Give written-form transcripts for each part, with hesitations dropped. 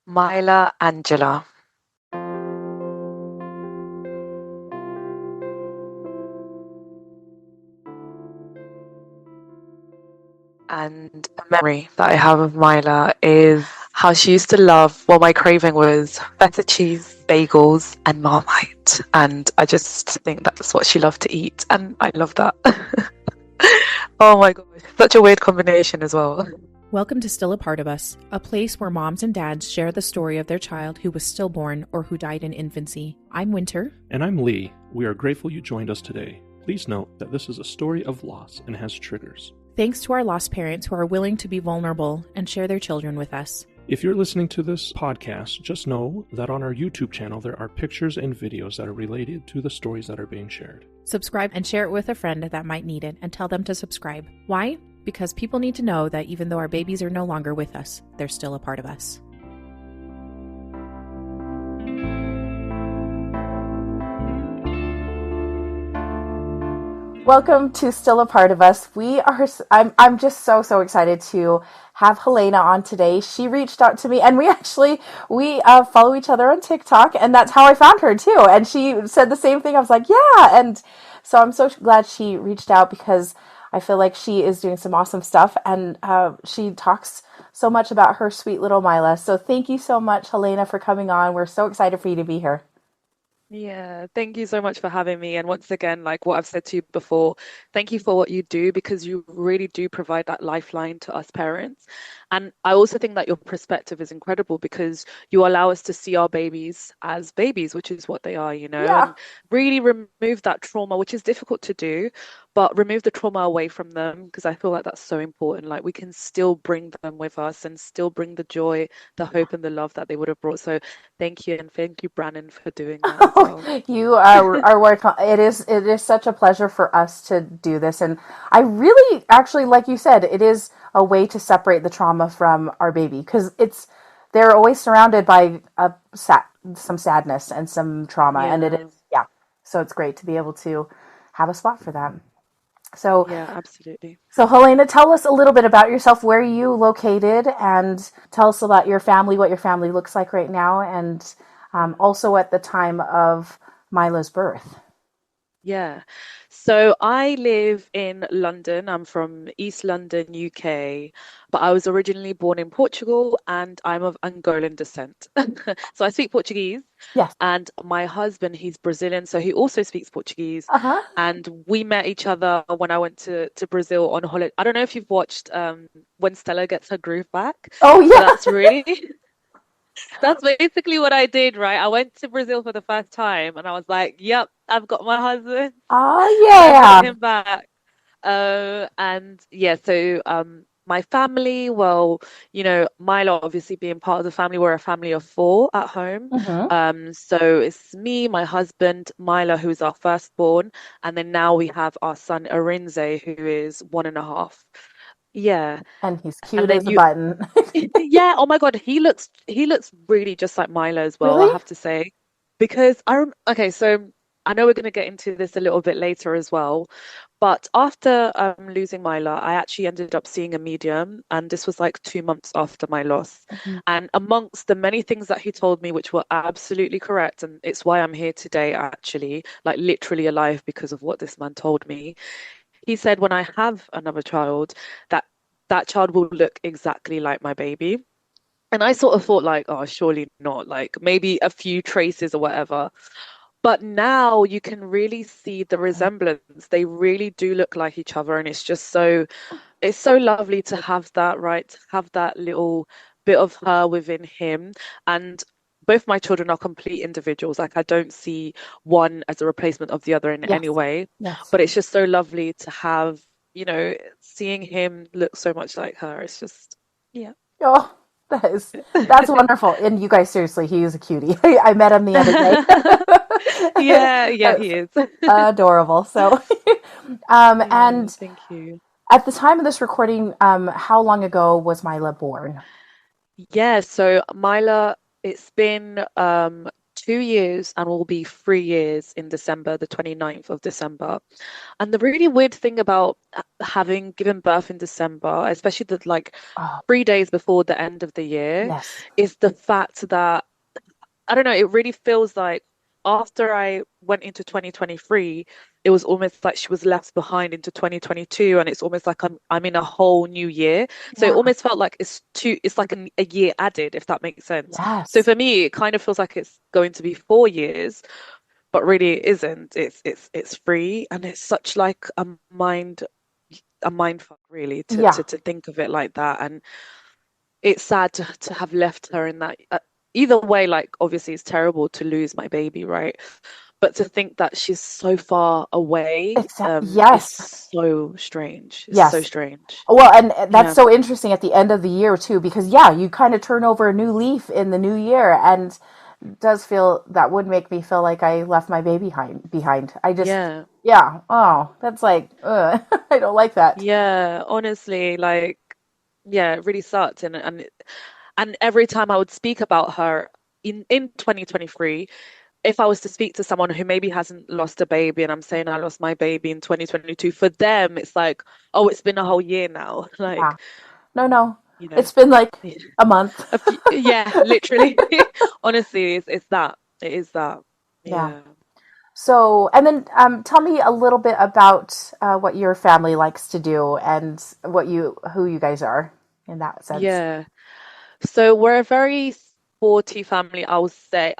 Maila Angela. And a memory that I have of Maila is how she used to love, well, my craving was feta cheese, bagels, and Marmite. And I just think that's what she loved to eat. And I love that. Oh my gosh, such a weird combination as well. Welcome to Still a Part of Us, a place where moms and dads share the story of their child who was stillborn or who died in infancy. I'm Winter. And I'm Lee. We are grateful you joined us today. Please note that this is a story of loss and has triggers. Thanks to our lost parents who are willing to be vulnerable and share their children with us. If you're listening to this podcast, just know that on our YouTube channel there are pictures and videos that are related to the stories that are being shared. Subscribe and share it with a friend that might need it and tell them to subscribe. Why? Because people need to know that even though our babies are no longer with us, they're still a part of us. Welcome to Still a Part of Us. I'm just so excited to have Helena on today. She reached out to me, and we follow each other on TikTok, and that's how I found her too. And she said the same thing. I was like, yeah. And so I'm so glad she reached out because I feel like she is doing some awesome stuff, and she talks so much about her sweet little Maila. So thank you so much, Helena, for coming on. We're so excited for you to be here. Yeah, thank you so much for having me. And once again, like what I've said to you before, thank you for what you do because you really do provide that lifeline to us parents. And I also think that your perspective is incredible because you allow us to see our babies as babies, which is what they are, Yeah. and really remove that trauma, which is difficult to do, but remove the trauma away from them because I feel like that's so important. Like we can still bring them with us and still bring the joy, the hope, and the love that they would have brought. So thank you, and thank you, Brannon, for doing that as well. You are working. It is such a pleasure for us to do this, and I really actually, like you said, it is a way to separate the trauma from our baby because they're always surrounded by some sadness and some trauma, and it Yeah, is, yeah. So it's great to be able to have a spot for them. So yeah, absolutely. so Helena, tell us a little bit about yourself. Where are you located, and tell us about your family, what your family looks like right now, and also at the time of Mila's birth. Yeah. So I live in London. I'm from East London, UK, but I was originally born in Portugal and I'm of Angolan descent. So I speak Portuguese, Yes. and my husband, he's Brazilian, so he also speaks Portuguese. Uh-huh. And we met each other when I went to Brazil on holiday. I don't know if you've watched When Stella Gets Her Groove Back, Oh but yeah. that's basically what I did, right? I went to Brazil for the first time and I was like, yep, I've got my husband. Oh I brought yeah. him back. And yeah, so my family, well, Milo obviously being part of the family, we're a family of four at home. Mm-hmm. So it's me, my husband, Milo, who is our firstborn, and then now we have our son Arinze, who is 1.5. Yeah. And he's And cute then as a button. yeah, oh my God, he looks really just like Milo as well, I Really? have to say. Because okay, so I know we're going to get into this a little bit later as well, but after losing Mila, I actually ended up seeing a medium, and this was like 2 months after my loss. Mhm. And amongst the many things that he told me, which were absolutely correct, and it's why I'm here today, actually, like literally alive because of what this man told me. He said, when I have another child, that that child will look exactly like my baby. And I sort of thought like, oh, surely not, like maybe a few traces or whatever. But now you can really see the resemblance. They really do look like each other, and it's so lovely to have that, right? To have that little bit of her within him. And both my children are complete individuals. Like I don't see one as a replacement of the other in any Yes. way. Yes. But it's just so lovely to have, seeing him look so much like her. It's just, yeah. Oh, that's wonderful. And you guys, seriously, he is a cutie. I met him the other day. Yeah, yeah, That's he is. adorable. So, Yeah, and thank you. at the time of this recording, how long ago was Mila born? Yeah, so Mila, it's been 2 years and will be 3 years in December, the 29th of December. And the really weird thing about having given birth in December, especially the like Oh, 3 days before the end of the year, yes. is the fact that I don't know, it really feels like after I went into 2023, it was almost like she was left behind into 2022, and it's almost like I'm in a whole new year. So it Yeah. almost felt like it's like a year added, if that makes sense. So Yes. for me, it kind of feels like it's going to be 4 years, but really it isn't. It's free, and it's such like a mind fuck really to Yeah. to to think of it like that. And it's sad to have left her in that. Either way, like obviously it's terrible to lose my baby, right? But to think that she's so far away, is Yes. so strange. It's so Yes. strange. Well, and that's Yeah. so interesting at the end of the year too, because yeah, you kind of turn over a new leaf in the new year, and it does feel that would make me feel like I left my baby behind. I just, Yeah. yeah. Oh, that's like, I don't like that. Yeah. Honestly, like, yeah, it really sucked. And every time I would speak about her in 2023, if I was to speak to someone who maybe hasn't lost a baby and I'm saying I lost my baby in 2022, for them it's like, oh, it's been a whole year now. Yeah. Like, No, no. you know, It's been like yeah, a month. yeah, literally. Honestly, it's that. It is that. Yeah. Yeah. So, and then tell me a little bit about what your family likes to do and who you guys are in that sense. Yeah. So we're a very sporty family, I would say.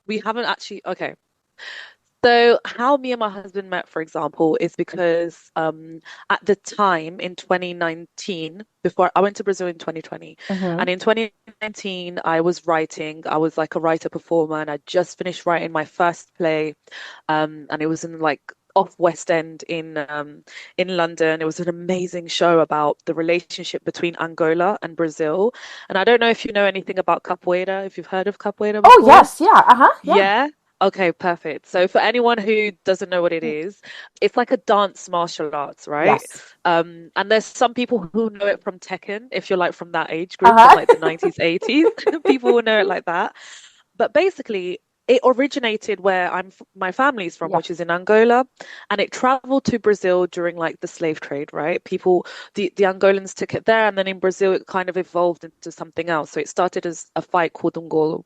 We haven't actually, okay. So, how me and my husband met, for example, is because at the time in 2019, before I went to Brazil in 2020, Mm-hmm. and in 2019, I was writing. I was like a writer performer, and I just finished writing my first play, and it was in like off West End in London. It was an amazing show about the relationship between Angola and Brazil. And I don't know if you know anything about capoeira, if you've heard of capoeira Oh before. yes, yeah, uh-huh, yeah, Yeah. Okay, perfect. So for anyone who doesn't know what it is, it's like a dance martial arts, right? yes, And there's some people who know it from Tekken, if you're like from that age group, from like the uh-huh, 90s, 80s. People will know it like that. But basically, it originated where my family's from, yeah, which is in Angola, and it traveled to Brazil during like the slave trade, right? The Angolans took it there, and then in Brazil, it kind of evolved into something else. So it started as a fight called Ngolo,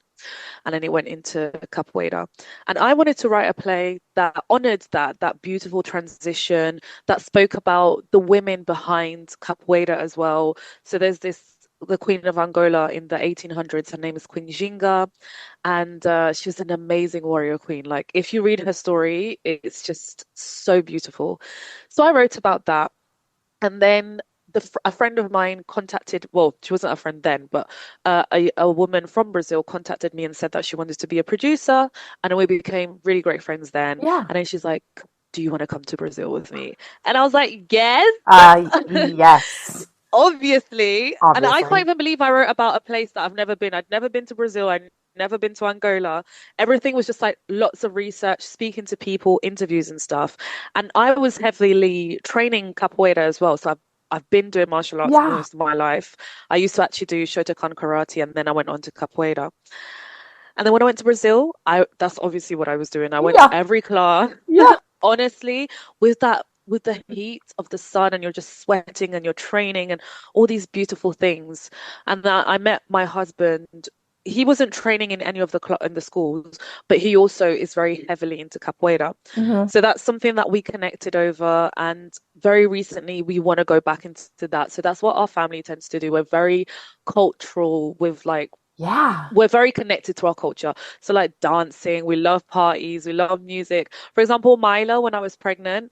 and then it went into capoeira. And I wanted to write a play that honored that beautiful transition, that spoke about the women behind capoeira as well. So there's the Queen of Angola in the 1800s. Her name is Queen Ginga, and she was an amazing warrior queen. Like if you read her story, it's just so beautiful. So I wrote about that, and then a friend of mine contacted, well, she wasn't a friend then, but a woman from Brazil contacted me and said that she wanted to be a producer, and we became really great friends then. yeah. And then she's like, "Do you want to come to Brazil with me?" And I was like, "Yes." Yes, Obviously. And I can't obviously. even believe I wrote about a place that I've never been. I'd never been to Brazil. I'd never been to Angola. Everything was just like lots of research, speaking to people, interviews and stuff. And I was heavily training capoeira as well. So I've been doing martial arts Yeah, most of my life. I used to actually do Shotokan karate, and then I went on to capoeira. And then when I went to Brazil, I that's obviously what I was doing. I went to yeah, every class. yeah, Honestly, with the heat of the sun, and you're just sweating and you're training and all these beautiful things. And that I met my husband. He wasn't training in any of in the schools, but he also is very heavily into capoeira. hmm, So that's something that we connected over. And very recently, we want to go back into that. So that's what our family tends to do. We're very cultural with like yeah. we're very connected to our culture. So like dancing, we love parties, we love music. For example, Maila, when I was pregnant,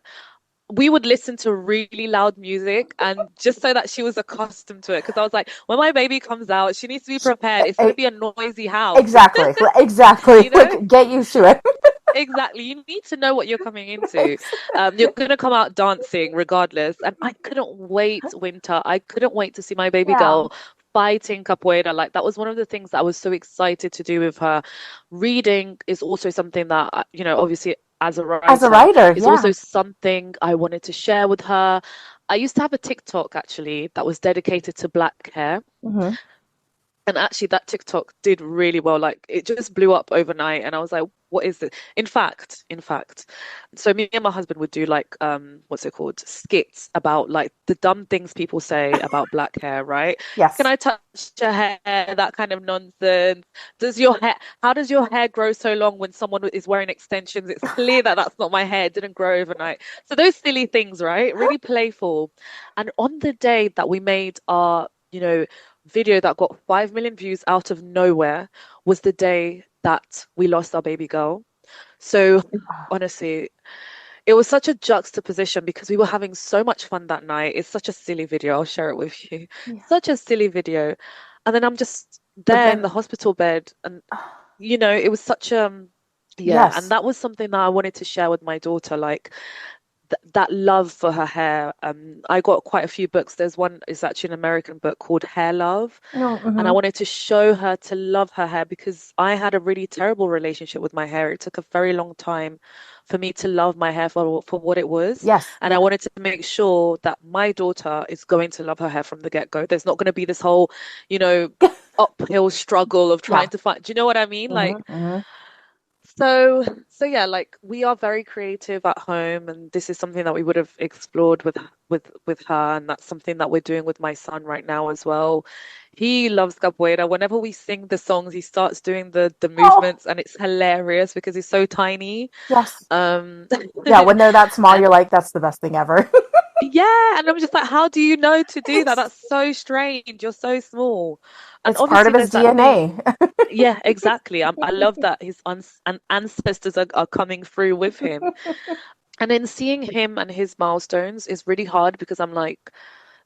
we would listen to really loud music and just so that she was accustomed to it. Because I was like, when my baby comes out, she needs to be prepared. It's going to be a noisy house, Exactly, exactly. you know? Like, get used to it. Exactly. You need to know what you're coming into. Ex- You're going to come out dancing regardless. And I couldn't wait, Winter. I couldn't wait to see my baby Yeah. girl fighting capoeira. Like that was one of the things that I was so excited to do with her. Reading is also something that, obviously as a As a writer, writer, is yeah. also something I wanted to share with her. I used to have a TikTok actually that was dedicated to black hair. Hmm. And actually, that TikTok did really well. Like it just blew up overnight, and I was like, "What is this?" In fact, so me and my husband would do like what's it called? Skits about like the dumb things people say about black hair, right? Can Yes. I touch your hair? That kind of nonsense. Does your hair? How does your hair grow so long when someone is wearing extensions? It's clear that that's not my hair. It didn't grow overnight. So those silly things, right? Really playful. And on the day that we made our, video that got 5 million views out of nowhere was the day that we lost our baby girl. So honestly, it was such a juxtaposition because we were having so much fun that night. It's such a silly video. I'll share it with you. Yeah. Such a silly video. And then I'm just But there in then, the hospital bed and it was such yeah, and yes. that was something that I wanted to share with my daughter. Like that love for her hair. I got quite a few books. There's one, it's actually an American book called Hair Love. No, And I hmm. wanted to show her to love her hair because I had a really terrible relationship with my hair. It took a very long time for me to love my hair for what it was. Yes. And I Yeah. wanted to make sure that my daughter is going to love her hair from the get-go. There's not going to be this whole, you know, uphill struggle of Yeah. trying to find, do you know what I mean? Hmm. Like, Hmm. so yeah, like we are very creative at home, and this is something that we would have explored with her, and that's something that we're doing with my son right now as well. He loves capoeira. Whenever we sing the songs, he starts doing the Oh, movements, and it's hilarious because he's so tiny. yes. Um, Yeah. When they're that small, you're and like, that's the best thing ever. yeah, and I'm just like, how do you know to do that? It's That's so strange. You're so small, and it's part of obviously his there's that DNA. thing. Yeah, exactly. I love that his ancestors are coming through with him. And then seeing him and his milestones is really hard because I'm like,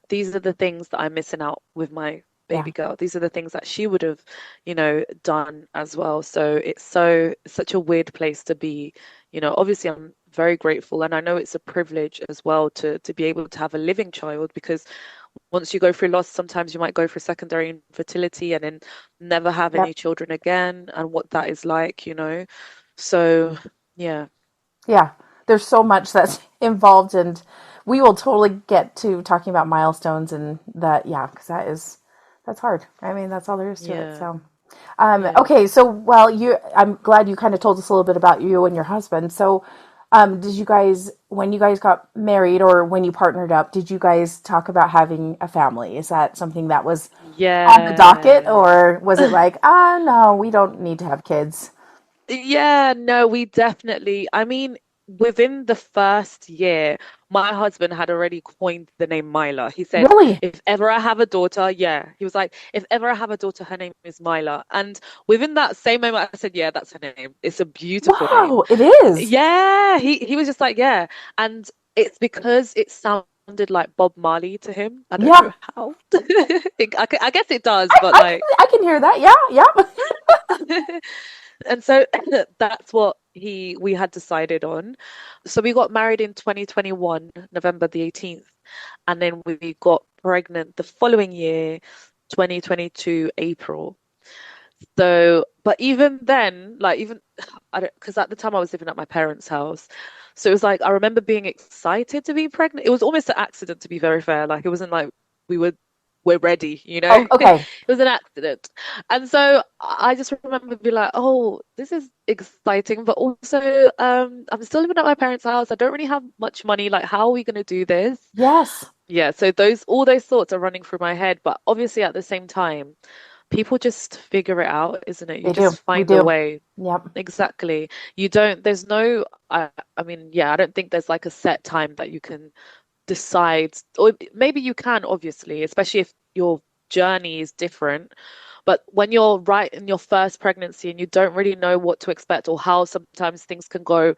these are the things that I'm missing out with my Yeah. baby girl. These are the things that she would have, done as well. So it's such a weird place to be. Obviously I'm very grateful and I know it's a privilege as well to be able to have a living child because once you go through loss, sometimes you might go for secondary infertility and then never have Yep. any children again and what that is like. So yeah. Yeah. There's so much that's involved, and we will totally get to talking about milestones and that. Yeah, because that's hard. I mean, that's all there is to it. Yeah. So. Yeah. Okay, so I'm glad you kind of told us a little bit about you and your husband. So, did you guys, when you guys got married or when you partnered up, did you guys talk about having a family? Is that something that was on the docket, Yeah. or was it like, no, we don't need to have kids? Yeah, no, we definitely, I mean, within the first year, my husband had already coined the name Maila. He said, Really? if ever I have a daughter, yeah, he was like, if ever I have a daughter, her name is Maila. And within that same moment, I said, yeah, that's her name. It's a beautiful name. Wow, it is. Yeah, he was just like, yeah. And it's because it sounded like Bob Marley to him. I don't Yeah, know how. I guess it does, but like, I can hear that. Yeah, yeah. and so that's what we had decided on. So we got married in 2021, November the 18th, and then we got pregnant the following year, 2022, April. So, but even then, like even I don't, because at the time I was living at my parents' house. So it was like I remember being excited to be pregnant. It was almost an accident to be very fair. Like it wasn't like we were we're ready, you know? Oh, It okay. was an accident. And so I just remember being like, oh, this is exciting, but also I'm still living at my parents' house. I don't really have much money. Like, how are we gonna do this? Yes, Yeah, so those all those thoughts are running through my head, but obviously at the same time, people just figure it out, isn't it? You they do. just We find a do. way. Yep. Exactly. You don't, there's no, I mean, yeah, I don't think there's like a set time that you can decide, or maybe you can, obviously, especially if your journey is different. But when you're right in your first pregnancy and you don't really know what to expect or how sometimes things can go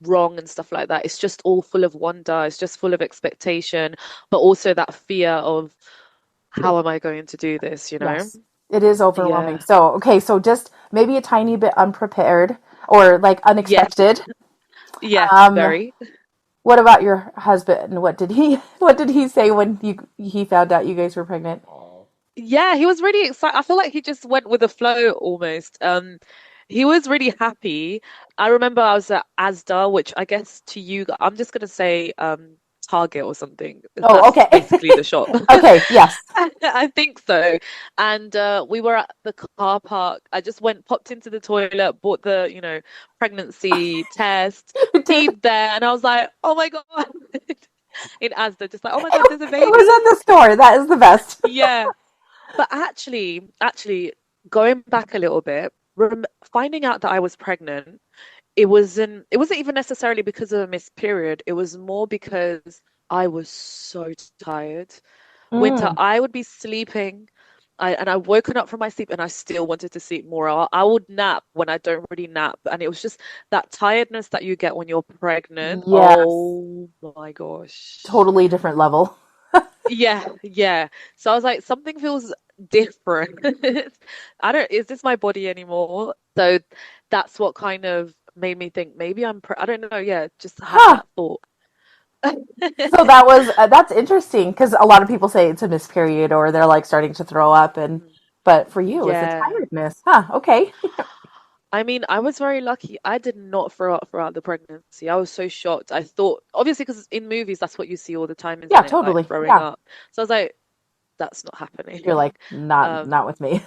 wrong and stuff like that, it's just all full of wonder, it's just full of expectation, but also that fear of how am I going to do this, you know? Yes, it is overwhelming. Yeah. So, okay, so just maybe a tiny bit unprepared or like Yes. unexpected. Yes, Um, very. what about your husband? What did he say when he found out you guys were pregnant? Yeah, he was really excited. I feel like he just went with the flow almost. He was really happy. I remember I was at Asda, which I guess to you, I'm just gonna say Target or something. Oh, That's okay. basically the shop. Okay, yes. I think so. And we were at the car park. I just popped into the toilet, bought the, pregnancy test, You did. peed there, and I was like, oh my God. In Asda, just like, oh my God, there's a It was baby. at the store. That is the best. Yeah. But actually, going back a little bit, finding out that I was pregnant, it wasn't even necessarily because of a missed period. It was more because I was so tired. Winter, Mm, I would be sleeping. And I woken up from my sleep and I still wanted to sleep more. I would nap when I don't really nap. And it was just that tiredness that you get when you're pregnant. yes. Oh my gosh. Totally different level. Yeah, yeah. So I was like, something feels different. Is this my body anymore? So that's what kind of made me think maybe I don't know. Yeah, just had Huh. that thought. So that's interesting because a lot of people say it's a missed period or they're like starting to throw up and Mhm. but for you it's a Yeah. tiredness. Huh. Okay. I mean, I was very lucky. I did not throw up throughout the pregnancy. I was so shocked. I thought, obviously, because in movies, that's what you see all the time, Yeah, isn't it? Like totally. throwing Yeah. up. So I was like, that's not You're happening. like Um, not with me.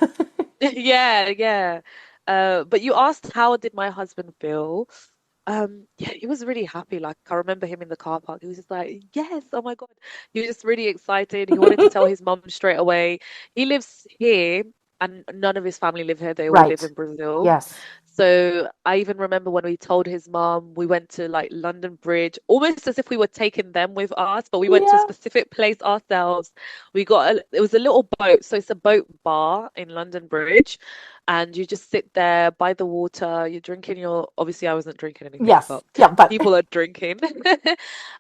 yeah, yeah. But you asked how did my husband feel? Yeah, he was really happy. Like I remember him in the car park. He was just like, "Yes, oh my God." He was just really excited. He wanted to tell his mum straight away. He lives here and none of his family live here. They all live Right. in Brazil. Yes. So I even remember when we told his mum, we went to like London Bridge, almost as if we were taking them with us, but we went to a Yeah. specific place ourselves. It was a little boat, so it's a boat bar in London Bridge, and you just sit there by the water. You're drinking obviously I wasn't drinking anything, Yes. but Yeah, but people are drinking.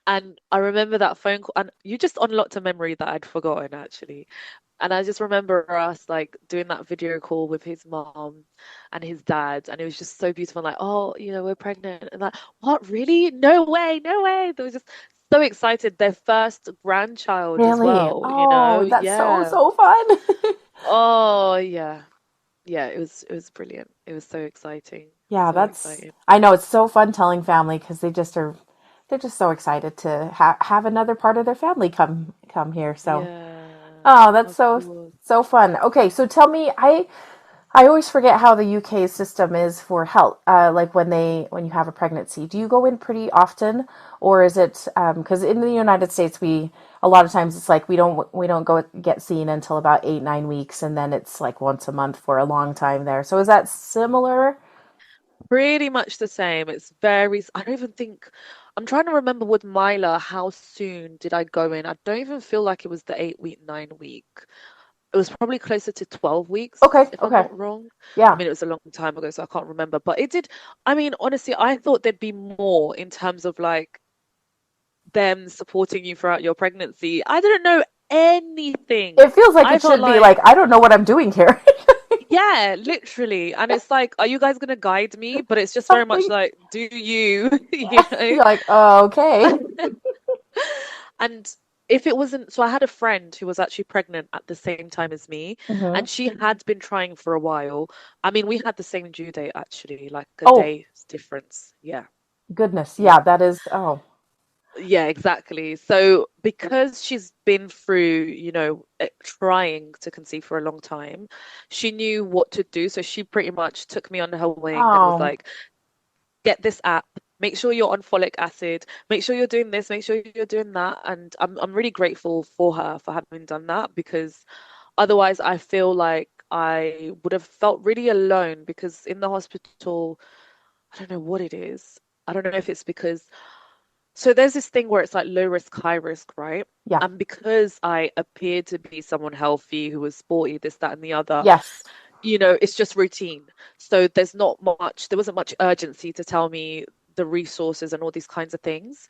And I remember that phone call, and you just unlocked a memory that I'd forgotten actually. And I just remember us like doing that video call with his mom and his dad, and it was just so beautiful. Like, oh, we're pregnant, and like, what, really? No way, no way. They were just so excited. Their first grandchild as really. well, Oh, that's so Yeah. so fun. Oh, yeah. Yeah, it was brilliant. It was so exciting. Yeah, So that's exciting. I know it's so fun telling family because they're just so excited to have another part of their family come here. So, Yeah, oh, that's of so course. so fun. Okay, so tell me, I always forget how the UK system is for health. Like when you have a pregnancy, do you go in pretty often, or is it because in the United States we a lot of times it's like we don't go get seen until about 8 9 weeks, and then it's like once a month for a long time there. So is that similar? Pretty much the same. I don't even think, I'm trying to remember with Mila, how soon did I go in? I don't even feel like it was the 8 week, 9 week. It was probably closer to 12 Okay, weeks, if I'm okay, not wrong. I yeah. mean, it was a long time ago, so I can't remember. But I mean, honestly, I thought there'd be more in terms of like them supporting you throughout your pregnancy. I didn't know anything. It feels like I it felt should be like like, I don't know what I'm doing here. yeah, literally. And it's like, are you guys gonna guide me? But it's just very much Something. like, do you, you know? You're like, oh, okay. And if it wasn't, so I had a friend who was actually pregnant at the same time as me, Hmm. and she had been trying for a while. I mean, we had the same due date actually, like a Oh, day's difference. Yeah. goodness. Yeah. Yeah, that is. Oh, Yeah, exactly. So because she's been through, trying to conceive for a long time, she knew what to do. So she pretty much took me under her wing and was oh, like, get this app, make sure you're on folic acid, make sure you're doing this, make sure you're doing that. And I'm really grateful for her for having done that because otherwise I feel like I would have felt really alone because in the hospital, I don't know what it is. I don't know if it's because so there's this thing where it's like low risk, high risk, right? yeah. And because I appeared to be someone healthy who was sporty, this, that, and the other, Yes. it's just routine. So there wasn't much urgency to tell me the resources and all these kinds of things.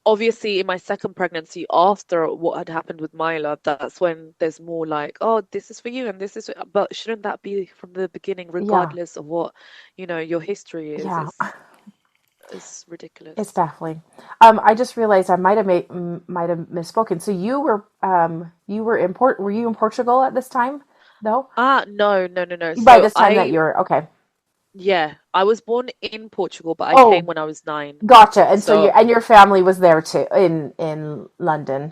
Obviously, in my second pregnancy, after what had happened with Mila, that's when there's more like, oh, this is for you and but shouldn't that be from the beginning, Yeah. regardless of what, your history is? Yeah. It's It's ridiculous. baffling. I just realized I might have misspoken. So you were were you in Portugal at this time? No? Ah, no, no, no, no. By So this time that you're okay. Yeah, I was born in Portugal, but I came Oh, when I was 9. gotcha. And so So your family was there too in London.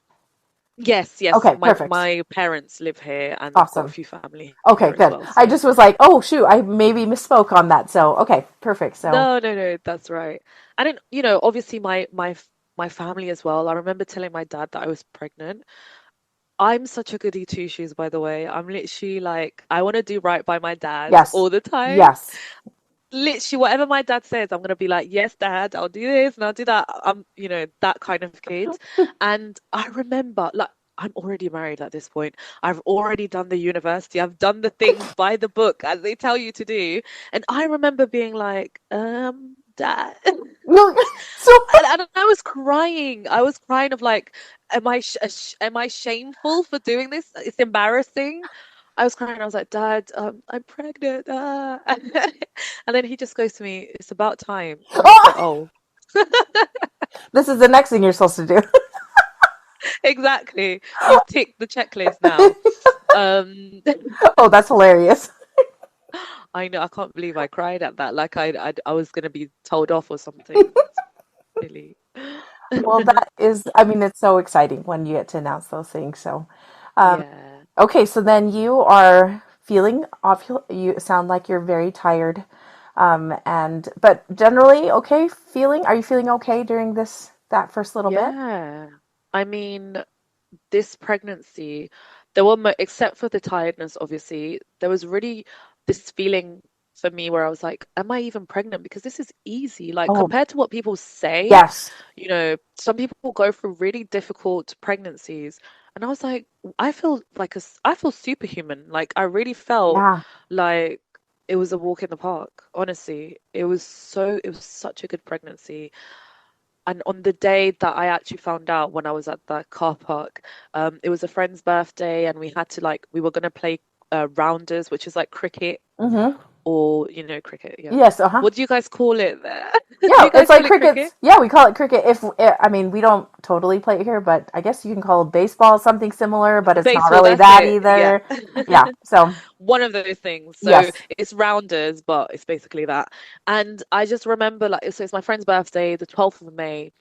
yes, yes, Okay, perfect. my parents live here, and I've got a Awesome. few family Okay, here as good. well. I So just was like, oh shoot, I maybe misspoke on that. So okay, perfect. So no, no, no, that's right. And then, obviously my family as well. I remember telling my dad that I was pregnant. I'm such a goody two shoes, by the way. I'm literally like, I want to do right by my dad yes, all the time. yes. Literally, whatever my dad says, I'm gonna be like, yes, dad, I'll do this and I'll do that. I'm, that kind of kid. And I remember, like, I'm already married at this point. I've already done the university. I've done the things by the book as they tell you to do. And I remember being like, dad. No, so And I was crying. I was crying of like, am I shameful for doing this? It's embarrassing. I was crying. I was like, Dad, I'm pregnant. Ah. And then he just goes to me, it's about time. And I was like, oh, oh, this is the next thing you're supposed to do. exactly. You've ticked the checklist now. Um, Oh, that's hilarious. I know. I can't believe I cried at that. Like I was gonna be told off or something. It's silly. Well, that is, I mean, it's so exciting when you get to announce those things. So, um, Yeah. okay, so then you are feeling off. You sound like you're very tired, and but generally okay. Feeling, are you feeling okay during that first little bit? Yeah. I mean, this pregnancy, there were mo except for the tiredness, obviously, there was really this feeling for me where I was like, am I even pregnant? Because this is easy. Like Oh, compared to what people say, yes. some people go through really difficult pregnancies. And I was like, I feel superhuman. Like I really felt Yeah. like it was a walk in the park. Honestly, it was such a good pregnancy. And on the day that I actually found out when I was at the car park, it was a friend's birthday, and we had to we were gonna play rounders, which is like cricket Mm-hmm. or cricket. Yeah. Yes. Uh-huh. What do you guys call it there? Do Yeah, you it's guys like call it crickets. cricket? Yeah, we call it cricket. I mean, we don't totally play it here, but I guess you can call baseball something similar, but it's not Baseball, really that's that it. Yeah. either. Yeah. So, One of those things. So yes. it's rounders, but it's basically that. And I just remember so it's my friend's birthday, the 12th of May.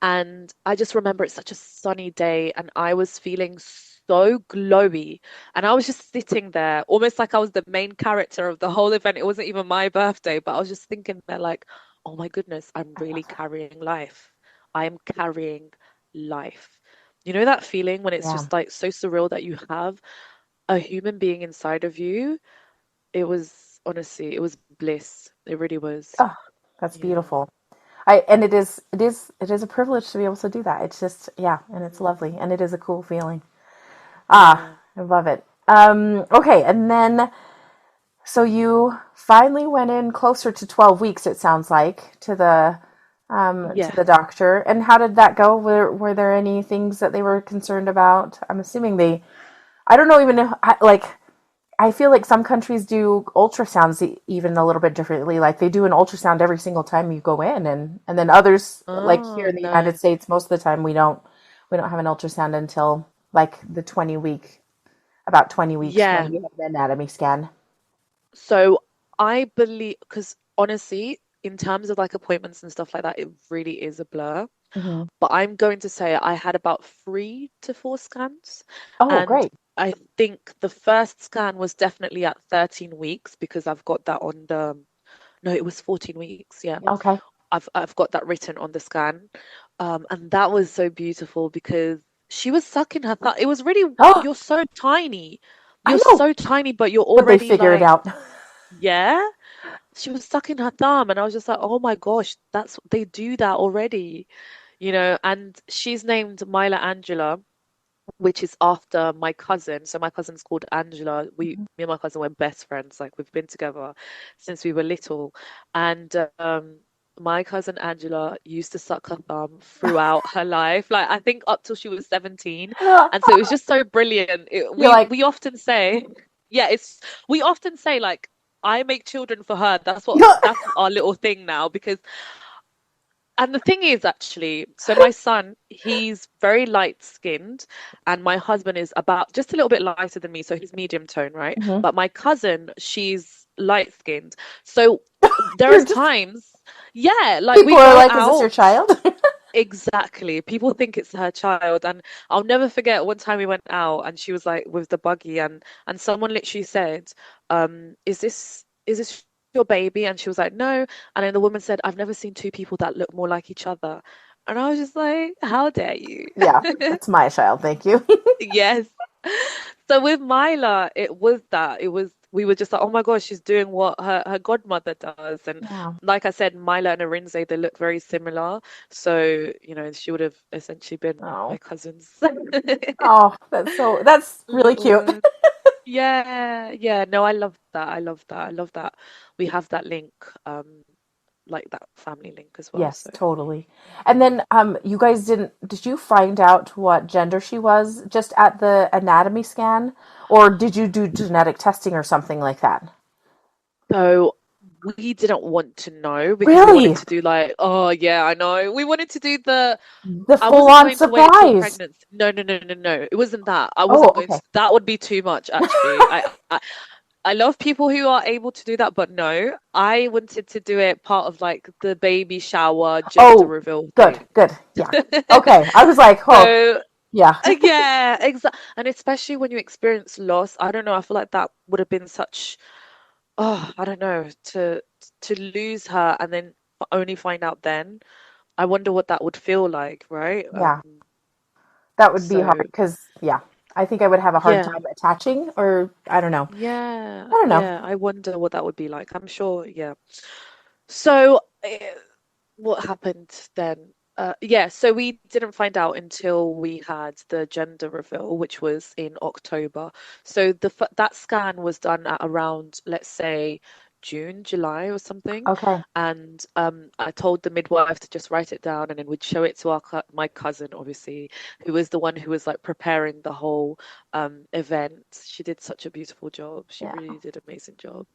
And I just remember it's such a sunny day, and I was feeling so glowy. And I was just sitting there, almost like I was the main character of the whole event. It wasn't even my birthday, but I was just thinking there, like, oh my goodness, I'm I really love that. carrying life. I am carrying life. You know that feeling when it's Yeah. just like so surreal that you have a human being inside of you? It was honestly, it was bliss. It really was. Oh, that's Yeah. beautiful. And it is a privilege to be able to do that. It's just, yeah, and it's Mm. lovely, and it is a cool feeling. Ah, Yeah. I love it. Okay, and then so you finally went in closer to 12 weeks, it sounds like, to Yeah. the doctor. And how did that go? Were there any things that they were concerned about? I'm assuming I don't know even if, like, I feel like some countries do ultrasounds even a little bit differently. Like they do an ultrasound every single time you go in, and then others, like here Oh, in the United no. States, most of the time we don't have an ultrasound until like the 20 week, about 20 weeks when Yeah. you have an anatomy scan. So I believe, because honestly, in terms of like appointments and stuff like that, it really is a blur. Hmm. But I'm going to say I had about 3 to 4 scans. Oh, And great. I think the first scan was definitely at 13 weeks because I've got that on no, it was 14 weeks. Yeah. Okay. I've got that written on the scan. And that was so beautiful because she was sucking her thumb. It was really, Oh, you're so tiny. I You're know, so tiny, but you're but they already figure it like, out. yeah. She was sucking her thumb, and I was just like, oh my gosh, they do that already, And she's named Mila Angela, which is after my cousin. So my cousin's called Angela. Me and my cousin were best friends. Like we've been together since we were little. And my cousin Angela used to suck her thumb throughout her life. Like I think up till she was 17. And so it was just so brilliant. You're like, We often say, yeah, we often say like I make children for her. That's our little thing now because and the thing is, actually, so my son, he's very light skinned, and my husband is about just a little bit lighter than me, so he's medium tone, right? Mhm. But my cousin, she's light skinned. So there You're is just times, yeah, like people we are go like, "Is this your out. child?" Exactly. People think it's her child. And I'll never forget one time we went out and she was like with the buggy and someone literally said, is this your baby? And she was like, no. And then the woman said, I've never seen two people that look more like each other. And I was just like, how dare you? Yeah, that's my child. Thank you. Yes. So with Maila, it was that. It was we were just like, oh my gosh, she's doing what her godmother does. And Yeah. like I said, Maila and Arinze, they look very similar. So, she would have essentially been my Oh, cousins. oh, that's really Little cute. word. Yeah, yeah. No, I love that. I love that. I love that we have that link, like that family link as well. Yes, So totally. And then you guys did you find out what gender she was just at the anatomy scan, or did you do genetic testing or something like that? So we didn't want to know because we wanted Really? to do like, oh yeah, I know. We wanted to do the The I wasn't full-on going to wait till surprise. pregnancy. No, no, no, no, no. It wasn't that. I Oh, wasn't going okay. to. That would be too much, actually. I love people who are able to do that, but no, I wanted to do it part of like the baby shower gender Oh, reveal good, thing. good. Yeah. Okay. I was like, oh, So yeah. yeah, exactly. And especially when you experience loss, I don't know. I feel like that would have been such. Oh, I don't know. To lose her and then only find out then. I wonder what that would feel like, right? Yeah. That would be hard So because, yeah, I think I would have a hard yeah. time attaching, or I don't know. Yeah, I don't know. yeah. I wonder what that would be like. I'm sure, yeah. So, what happened then? Yeah, so we didn't find out until we had the gender reveal, which was in October. So that scan was done at around, let's say, June, July or something. Okay. And I told the midwife to just write it down, and then we'd show it to my cousin, obviously, who was the one who was like preparing the whole event. She did such a beautiful job. She Yeah. really did an amazing job.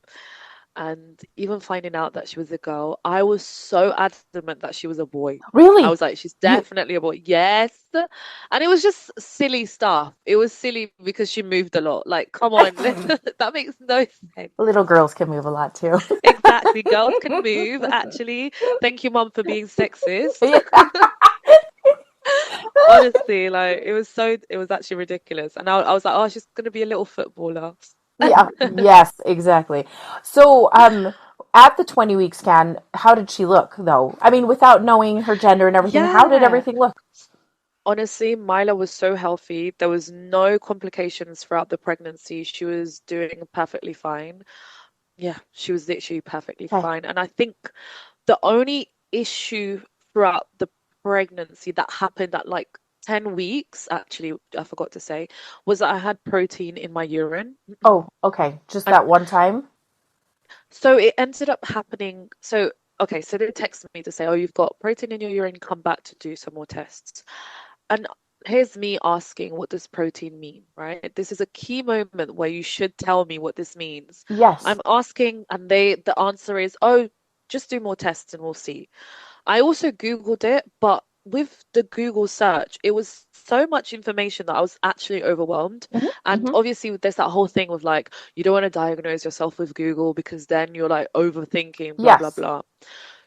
And even finding out that she was a girl, I was so adamant that she was a boy. I Really? was like, she's You definitely a boy. Yes. And it was just silly stuff. It was silly because she moved a lot. Like, come on, that makes no sense. little girls can move a lot too. Exactly. Girls can move, actually. Thank you, Mum, for being sexist. Yeah. Honestly, like it was actually ridiculous. And I was like, oh, she's gonna be a little footballer. Yeah. Yes, exactly. So, at the 20-week scan, how did she look though? I mean, without knowing her gender and everything, how did Yeah. everything look? Honestly, Mila was so healthy. There was no complications throughout the pregnancy. She was doing perfectly fine. Yeah, she was literally perfectly Okay. fine. And I think the only issue throughout the pregnancy that happened at like 10 weeks, actually, I forgot to say, was that I had protein in my urine. Oh, okay. Just And that one time? so it ended up happening. So, okay, so they texted me to say, oh, you've got protein in your urine, come back to do some more tests. And here's me asking, what does protein mean, right? This is a key moment where you should tell me what this means. Yes. I'm asking, and the answer is, oh, just do more tests and we'll see. I also Googled it, but with the Google search, it was so much information that I was actually overwhelmed. Hmm. And Hmm. obviously, there's that whole thing with like, you don't want to diagnose yourself with Google because then you're like overthinking, blah, blah, Yes. blah.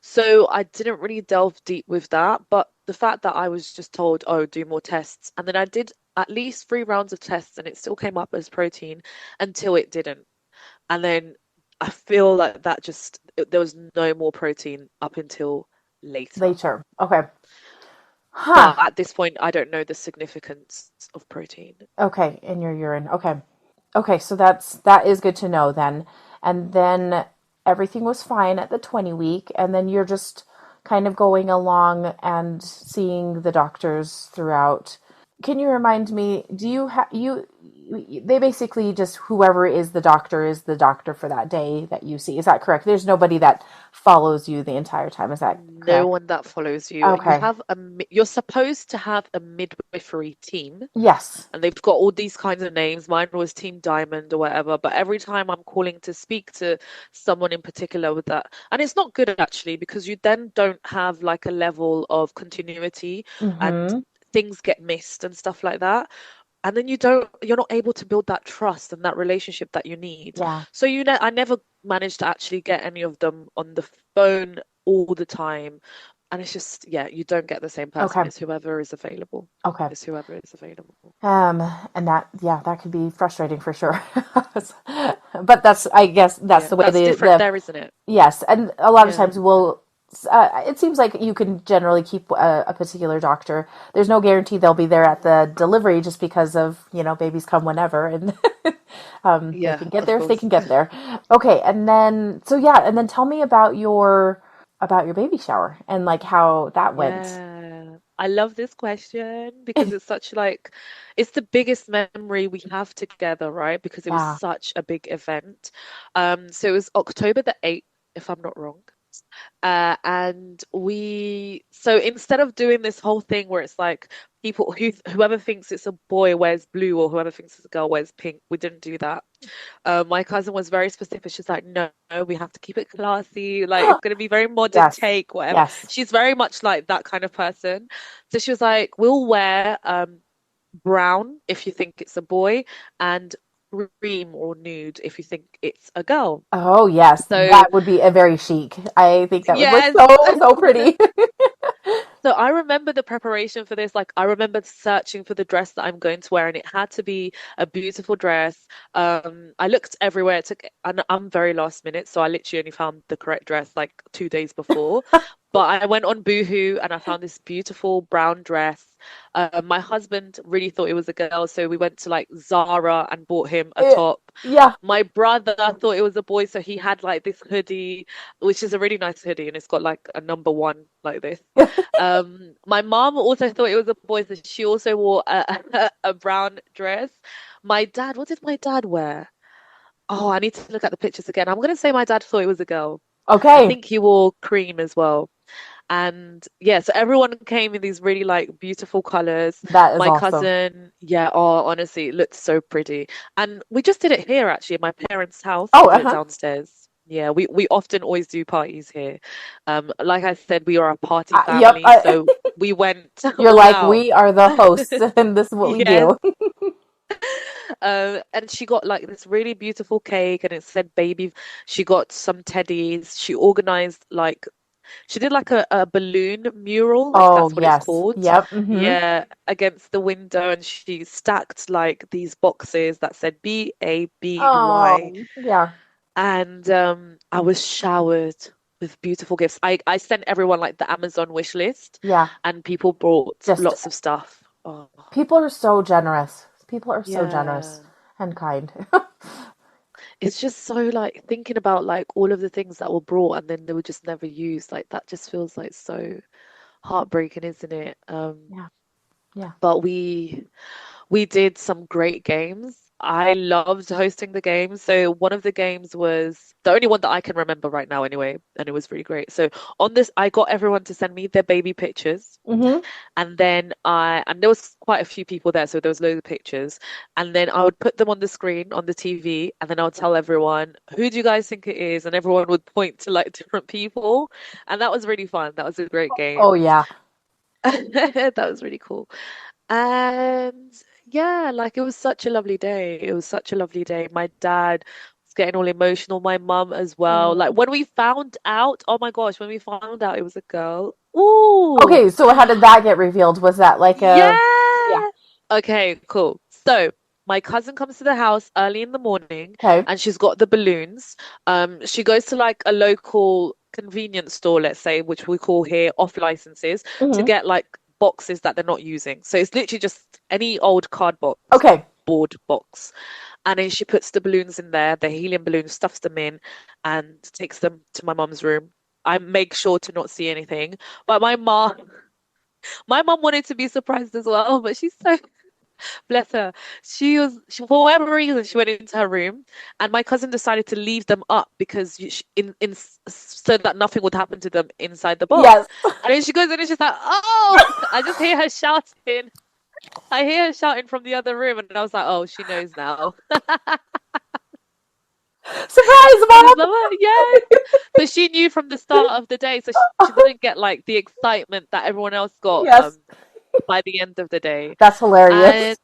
So I didn't really delve deep with that. But the fact that I was just told, oh, do more tests. And then I did at least 3 rounds of tests and it still came up as protein until it didn't. And then I feel like that there was no more protein up until later. Later. Okay. Huh. But at this point, I don't know the significance of protein. Okay, in your urine. Okay. Okay, so that is good to know then. And then everything was fine at the 20 week, and then you're just kind of going along and seeing the doctors throughout. Can you remind me, do you have they basically just whoever is the doctor for that day that you see. Is that correct? There's nobody that follows you the entire time. Is that No correct? one that follows you. Okay. You're supposed to have a midwifery team, Yes. and they've got all these kinds of names. Mine was Team Diamond or whatever. But every time I'm calling to speak to someone in particular with that, and it's not good actually because you then don't have like a level of continuity and Mm-hmm. things get missed and stuff like that. and then you're not able to build that trust and that relationship that you need. Yeah. So I never managed to actually get any of them on the phone all the time. And it's just, yeah, you don't get the same person. Okay. It's whoever is available. Okay. It's whoever is available. And that, yeah, that could be frustrating for sure. But that's, I guess, that's Yeah, the way that's different there, isn't it? yes, and a lot of Yeah. times it seems like you can generally keep a particular doctor. There's no guarantee they'll be there at the delivery just because of, babies come whenever, and they Yeah, can get of there if they course. can get there. Okay, and then, so yeah, and then tell me about your baby shower and like how that went. Yeah. I love this question because it's such like it's the biggest memory we have together, right? Because it was Yeah. such a big event. So it was October the 8th, if I'm not wrong. So instead of doing this whole thing where it's like whoever thinks it's a boy wears blue or whoever thinks it's a girl wears pink, we didn't do that. My cousin was very specific. She's like, no, we have to keep it classy. Like, it's going to be very modern Yes. take, whatever. Yes. She's very much like that kind of person. So she was like, we'll wear brown if you think it's a boy and cream or nude if you think it's a girl. Oh, yes. So, That would be a very chic. I think that would look yes. so, so pretty. So I remember the preparation for this. Like I remember searching for the dress that I'm going to wear, and it had to be a beautiful dress. I looked everywhere. And I'm very last minute, so I literally only found the correct dress like 2 days before. But I went on Boohoo and I found this beautiful brown dress. My husband really thought it was a girl, so we went to like Zara and bought him a Eh, top. yeah. My brother thought it was a boy, so he had like this hoodie, which is a really nice hoodie, and it's got like a number one like this. My mom also thought it was a boy, so she also wore a brown dress. My dad, what did my dad wear? Oh, I need to look at the pictures again. I'm gonna say my dad thought it was a girl. I Okay. think he wore cream as well. And yeah, so everyone came in these really like beautiful colors. That is My awesome. cousin, yeah, oh, honestly, it looked so pretty. And we just did it here actually, at my parents' house. Oh, We did it uh-huh. downstairs. Yeah, we often always do parties here. Like I said, we are a party Yep. family, so we went You're all like, out. we are the hosts, and this is what we Yes. do. And she got like this really beautiful cake and it said baby. She got some teddies. She organized like she did like a balloon mural, if Oh, that's what it's yes. called. Yep. Mm-hmm. Yeah, against the window, and she stacked like these boxes that said BABY. Oh, yeah. And I was showered with beautiful gifts. I sent everyone like the Amazon wish list, Yeah. and people brought Just lots of stuff. Oh, people are so generous. People are so generous yeah. and kind. It's just so like thinking about like all of the things that were brought and then they were just never used. Like that just feels like so heartbreaking, isn't it? Yeah. Yeah. But we did some great games. I loved hosting the games. So one of the games was the only one that I can remember right now anyway, and it was really great. So on this, I got everyone to send me their baby pictures, Mm-hmm. and then and there was quite a few people there, so there was loads of pictures, and then I would put them on the screen on the TV, and then I would tell everyone, who do you guys think it is? And everyone would point to like different people, and that was really fun. That was a great game. Oh, yeah. That was really cool. And yeah, like it was such a lovely day. It was such a lovely day. My dad was getting all emotional, my mum as well. Like Oh. when we found out, oh my gosh, when we found out it was a girl. Ooh, Okay, so how did that get revealed? Was that like a yeah. yeah. Okay, cool. So my cousin comes to the house early in the morning Okay. and she's got the balloons. She goes to like a local convenience store, let's say, which we call here off licenses, to Mm-hmm. get like boxes that they're not using. So it's literally just any old Okay. board box. And then she puts the balloons in there, the helium balloons, stuffs them in, and takes them to my mum's room. I make sure to not see anything. But my mum wanted to be surprised as well, but she's so bless her. For whatever reason, she went into her room, and my cousin decided to leave them up because so that nothing would happen to them inside the box. Yes. And then she goes in and she's like, "Oh!" I just hear her shouting. I hear her shouting from the other room, and I was like, "Oh, she knows now." Surprise, I mom. just love her. Yes. So she knew from the start of the day, so she didn't get like the excitement that everyone else got Yes. by the end of the day. That's And hilarious.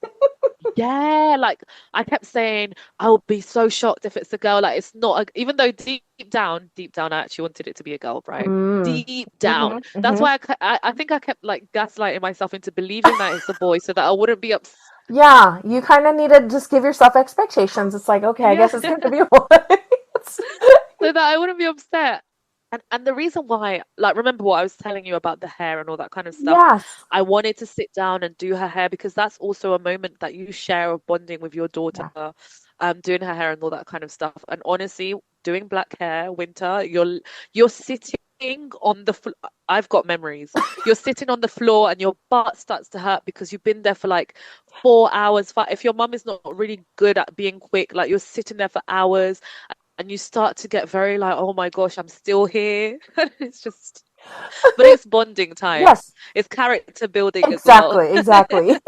Yeah, like I kept saying, I will be so shocked if it's a girl. Like it's not a, even though deep down, I actually wanted it to be a girl, right? Mm. Deep down. Hmm. That's Hmm. why I think I kept like gaslighting myself into believing that it's a boy so that I wouldn't be upset. Yeah, you kind of need to just give yourself expectations. It's like, okay, I Yeah. guess it's going to be a boy. So that I wouldn't be upset. And the reason why, like, remember what I was telling you about the hair and all that kind of stuff? Yes. I wanted to sit down and do her hair because that's also a moment that you share of bonding with your daughter, Yeah. doing her hair and all that kind of stuff. And honestly, doing black hair, Winter, you're sitting on the floor. I've got memories. You're sitting on the floor and your butt starts to hurt because you've been there for like 4 hours. If your mum is not really good at being quick, like you're sitting there for hours and you start to get very like, oh my gosh, I'm still here. It's just, but it's bonding time. Yes. It's character building as well. Exactly. Exactly.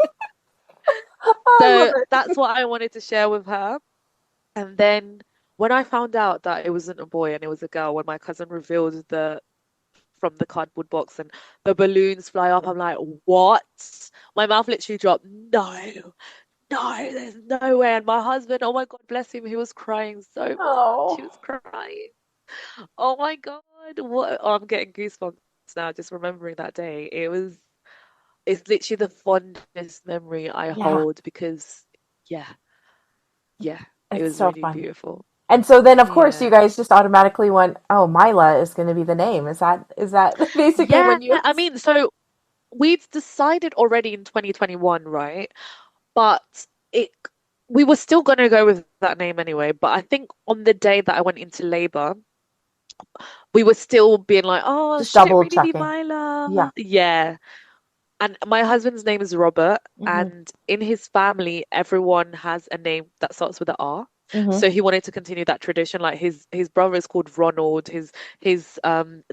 I love So it. that's what I wanted to share with her. And then when I found out that it wasn't a boy and it was a girl, when my cousin revealed the from the cardboard box and the balloons fly up, I'm like, what? My mouth literally dropped. No, there's no way. And my husband, oh my God, bless him, he was crying so much. Oh. He was crying. Oh my God, what? Oh, I'm getting goosebumps now just remembering that day. It's literally the fondest memory I Yeah. hold because, yeah, yeah, it It's was so really fun. beautiful. And so then, of course, you Yeah. guys just automatically went, "Oh, Mila is going to be the name." Is that basically Yeah, when you? I mean, so we'd decided already in 2021, right? But it we were still gonna go with that name anyway. But I think on the day that I went into labor, we were still being like, oh, Just should it double really be checking? Yeah. Mila? Yeah. And my husband's name is Robert, Hmm. and in his family, everyone has a name that starts with a R. Hmm. So he wanted to continue that tradition. Like his brother is called Ronald, his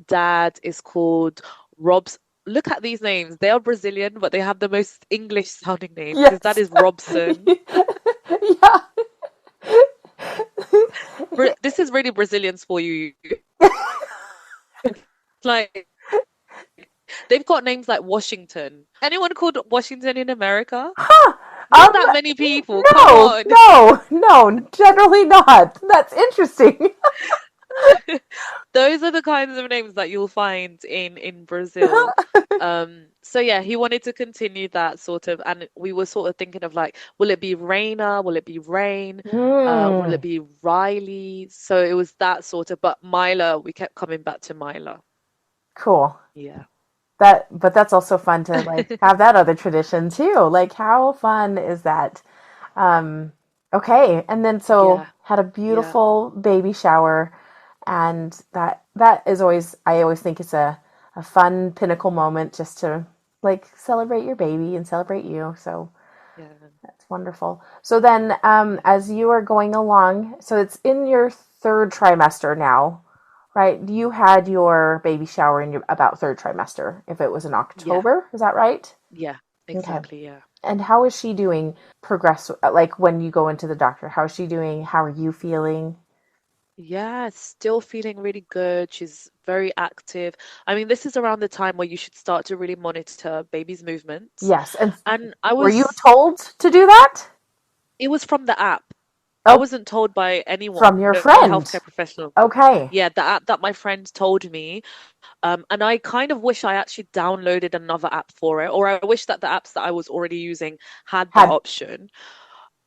dad is called Robs. Look at these names. They are Brazilian, but they have the most English sounding names. His dad Yes. is Robson. Yeah. This is really Brazilians for you. Like they've got names like Washington. Anyone called Washington in America? Huh. Not that many people. Come No, on. no, no, generally not. That's interesting. Those are the kinds of names that you'll find in Brazil. So yeah, he wanted to continue that sort of, and we were sort of thinking of like, will it be Raina? Will it be Rain? Will it Mm, be Riley? So it was that sort of, but Mila, we kept coming back to Mila. cool. Yeah. But that's also fun to like have that other tradition too. Like, how fun is that? Um, okay, and then so Yeah. had a Yeah. beautiful baby shower, and that is always I always think it's a fun pinnacle moment just to like celebrate your baby and celebrate you. So Yeah. that's wonderful. So then, as you are going along, so it's in your third trimester now, right? You had your baby shower in your about third trimester, if it was in Yeah. October, is that right? Yeah. Okay. Exactly. Yeah. And how is she doing progress, like when you go into the doctor? How is she doing? How are you feeling? Yeah, still feeling really good. She's very active. I mean, this is around the time where you should start to really monitor baby's movements. Yes. And And were you told to do that? it was from the app. I Oh, wasn't told by anyone, from your no friend. healthcare professional. Okay. Yeah, the app that my friend told me. And I kind of wish I actually downloaded another app for it, or I wish that the apps that I was already using had that Had option.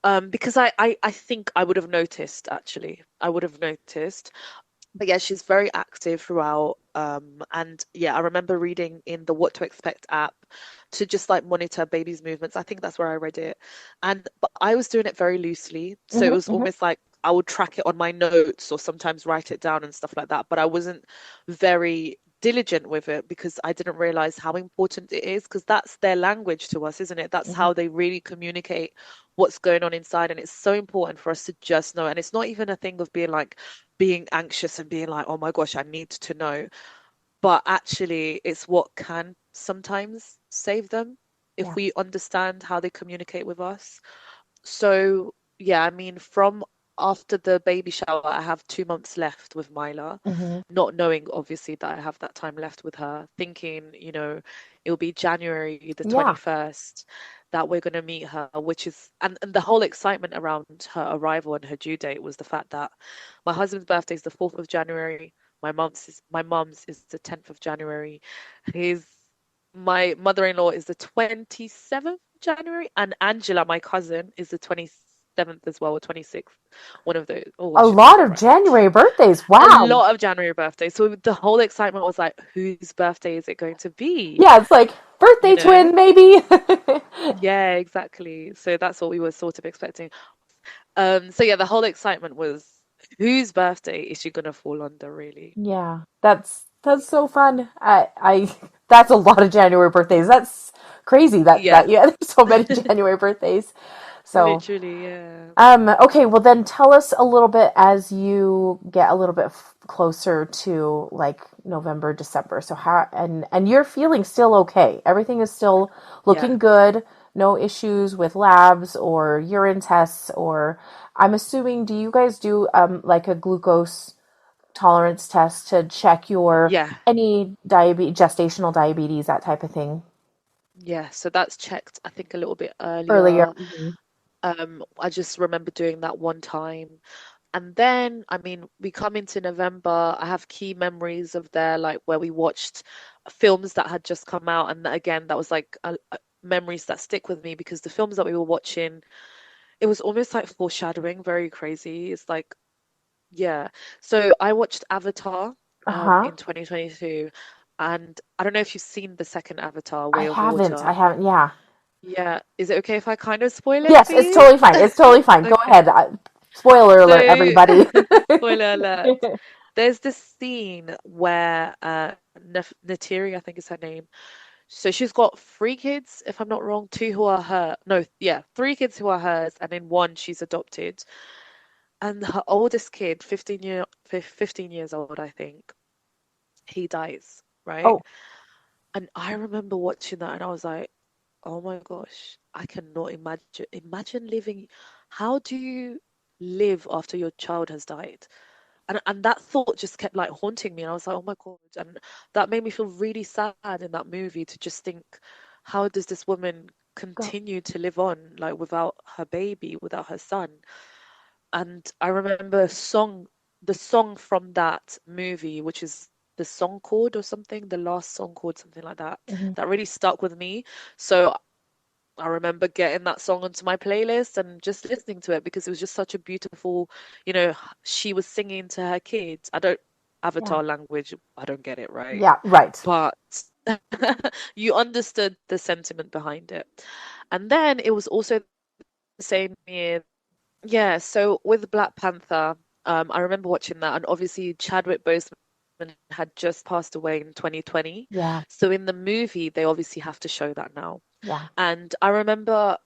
Because I think I would have noticed actually. I would have noticed. But yeah, she's very active throughout. And yeah, I remember reading in the What to Expect app to just like monitor baby's movements. I think that's where I read it. And but I was doing it very loosely. So it hmm was hmm almost like I would track it on my notes or sometimes write it down and stuff like that. But I wasn't very diligent with it because I didn't realize how important it is because that's their language to us, isn't it? That's hmm how they really communicate what's going on inside. And it's so important for us to just know. And it's not even a thing of being like, being anxious and being like, oh my gosh, I need to know. But actually, it's what can sometimes save them if Yeah. we understand how they communicate with us. So, yeah, I mean, from after the baby shower, I have 2 months left with Mila, hmm not knowing obviously that I have that time left with her, thinking, it'll be January the Yeah. 21st. that we're going to meet her, which is, and the whole excitement around her arrival and her due date was the fact that my husband's birthday is the 4th of January. My mum's is the 10th of January. His My mother-in-law is the 27th of January, and Angela, my cousin, is the 27th as well, or 26th. One of those. Oh, I A should get lot it of right. January birthdays. A Wow. lot of January birthdays. So the whole excitement was like, whose birthday is it going to be? Yeah, it's like You birthday know? twin, maybe. Yeah, exactly. So that's what we were sort of expecting. So yeah, the whole excitement was whose birthday is she gonna fall under, really? Yeah, that's so fun. I that's a lot of January birthdays. That's crazy Yeah, yeah, there's so many January birthdays. So, literally, yeah. okay, well then tell us a little bit as you get a little bit closer to like November, December. So how and you're feeling still okay. Everything is still Yeah. looking good. No issues with labs or urine tests or I'm assuming do you guys do like a glucose tolerance test to check your Yeah. any diabetes, gestational diabetes, that type of thing Yeah. So that's checked, I think, a little bit earlier? earlier. I just remember doing that one time. And then, I mean, we come into November. I have key memories of there, like where we watched films that had just come out. And again, that was like memories that stick with me because the films that we were watching, it was almost like foreshadowing, very crazy. It's like, yeah. So I watched Avatar Uh-huh. in 2022. And I don't know if you've seen the second Avatar, I Way of haven't. I Water. haven't. Yeah. Yeah. Is it okay if I kind of spoil it Yes, for it's you? totally fine. It's totally fine. Go Okay. ahead. Spoiler alert, So, everybody. spoiler alert. There's this scene where Natiri, I think is her name. So she's got three kids, if I'm not wrong, two who are her. No, yeah, three kids who are hers, and then one she's adopted. And her oldest kid, 15 years old, I think, he dies, right? Oh, And I remember watching that and I was like, oh my gosh, I cannot imagine living. How do you live after your child has died? And that thought just kept like haunting me. And I was like, oh my God. And that made me feel really sad in that movie to just think, how does this woman go. continue to live on like without her baby, without her son? And I remember the song from that movie, which is the song chord or something, the last song chord, something like that, Mhm. that really stuck with me. So I remember getting that song onto my playlist and just listening to it because it was just such a beautiful, she was singing to her kids. I don't, Yeah. Avatar language, I don't get it right, Yeah, right. but you understood the sentiment behind it. And then it was also the same year. Yeah, so with Black Panther, I remember watching that, and obviously Chadwick Boseman had just passed away in 2020. Yeah. So in the movie, they obviously have to show that now. Yeah. And I remember,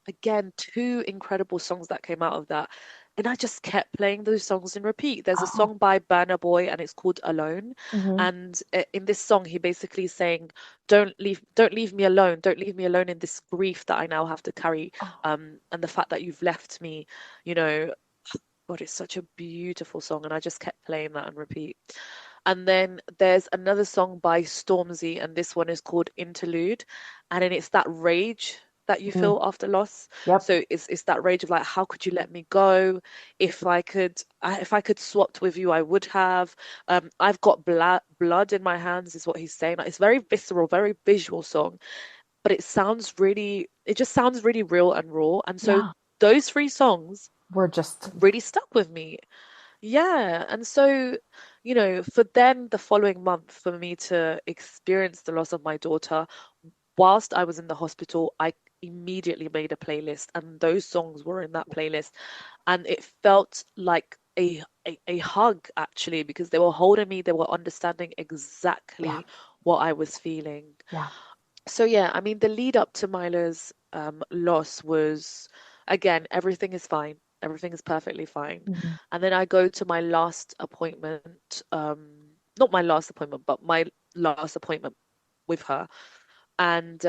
again, two incredible songs that came out of that. And I just kept playing those songs in repeat. There's a Oh. song by Burna Boy and it's called Alone. Hmm. And in this song, he basically is saying, don't leave me alone. Don't leave me alone in this grief that I now have to carry. Oh. And the fact that you've left me, you know, God, it's such a beautiful song. And I just kept playing that on repeat. And then there's another song by Stormzy, and this one is called Interlude. And then it's that rage that you Mm. feel after loss. Yep. So it's that rage of like, how could you let me go? If I could swapped with you, I would have. I've got blood in my hands, is what he's saying. Like, it's very visceral, very visual song, but it just sounds really real and raw. And so Yeah. those three songs We're just really stuck with me. Yeah, and so, for then the following month for me to experience the loss of my daughter, whilst I was in the hospital, I immediately made a playlist, and those songs were in that playlist, and it felt like a hug actually, because they were holding me, they were understanding yeah. exactly what I was feeling. Yeah. So yeah, I mean, the lead up to Milo's loss was, again, everything is fine. Everything is perfectly fine. Hmm. And then I go to my last appointment, not my last appointment, but my last appointment with her. And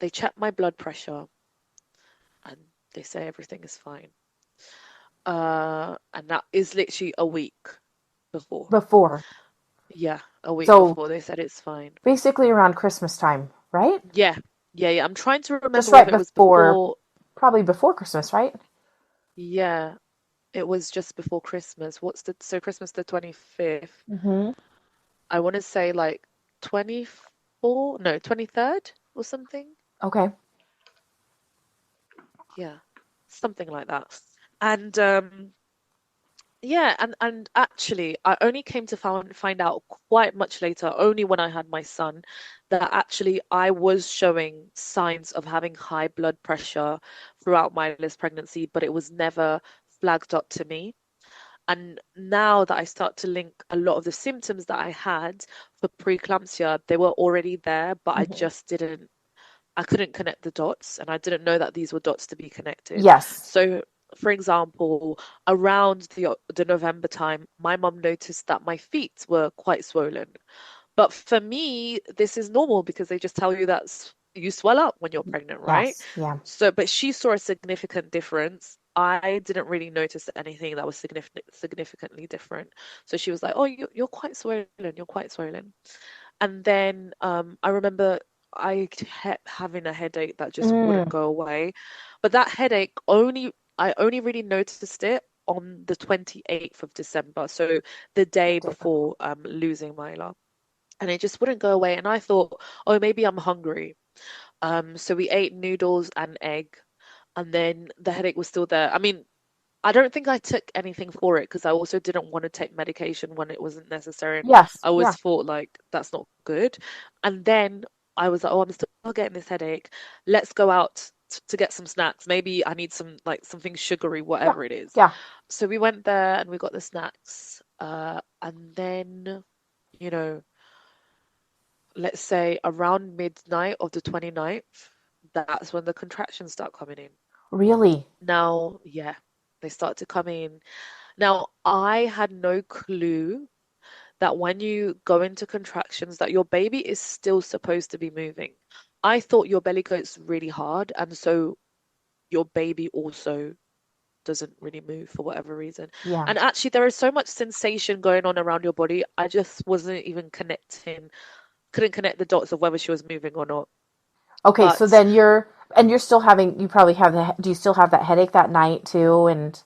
they check my blood pressure and they say everything is fine. And that is literally a week before. Before. Yeah, a week So before they said it's fine. basically around Christmas time, right? Yeah, Yeah, yeah. I'm trying to Just remember right whether it was before, before. probably before Christmas, right? Yeah, it was just before Christmas. So Christmas the 25th. Hmm. I want to say like 24, no, 23rd or something. Okay. Yeah, something like that. And yeah, and actually, I only came to find out quite much later, only when I had my son, that actually I was showing signs of having high blood pressure throughout Mila's pregnancy, but it was never flagged up to me. And now that I start to link a lot of the symptoms that I had for preeclampsia, they were already there, but Hmm. I couldn't connect the dots, and I didn't know that these were dots to be connected. Yes. So, for example, around the November time, my mum noticed that my feet were quite swollen. But for me, this is normal because they just tell you that you swell up when you're pregnant, right? Yes. Yeah. So, but she saw a significant difference. I didn't really notice anything that was significantly different. So she was like, "Oh, you're quite swollen. You're quite swollen." And then I remember I kept having a headache that just wouldn't Mm. go away. But that I only really noticed it on the 28th of December, so the day Okay, before. before losing Myla. And it just wouldn't go away. And I thought, oh, maybe I'm hungry. So we ate noodles and egg, and then the headache was still there. I mean, I don't think I took anything for it because I also didn't want to take medication when it wasn't necessary. And Yes. I Yeah. always thought like that's not good. And then I was like, oh, I'm still getting this headache. Let's go out to get some snacks. Maybe I need some like something sugary, Yeah. whatever it is. Yeah. So we went there and we got the snacks. And then, you know, let's say around midnight of the 29th, that's when the contractions start coming in. Really. Now, yeah, they start to come in. Now, I had no clue that when you go into contractions that your baby is still supposed to be moving. I thought your belly goes really hard, and so your baby also doesn't really move for whatever reason. Yeah. And actually, there is so much sensation going on around your body. I just wasn't even couldn't connect the dots of whether she was moving or not. Okay, so But then you're still having, you probably have do you still have that headache that night too? And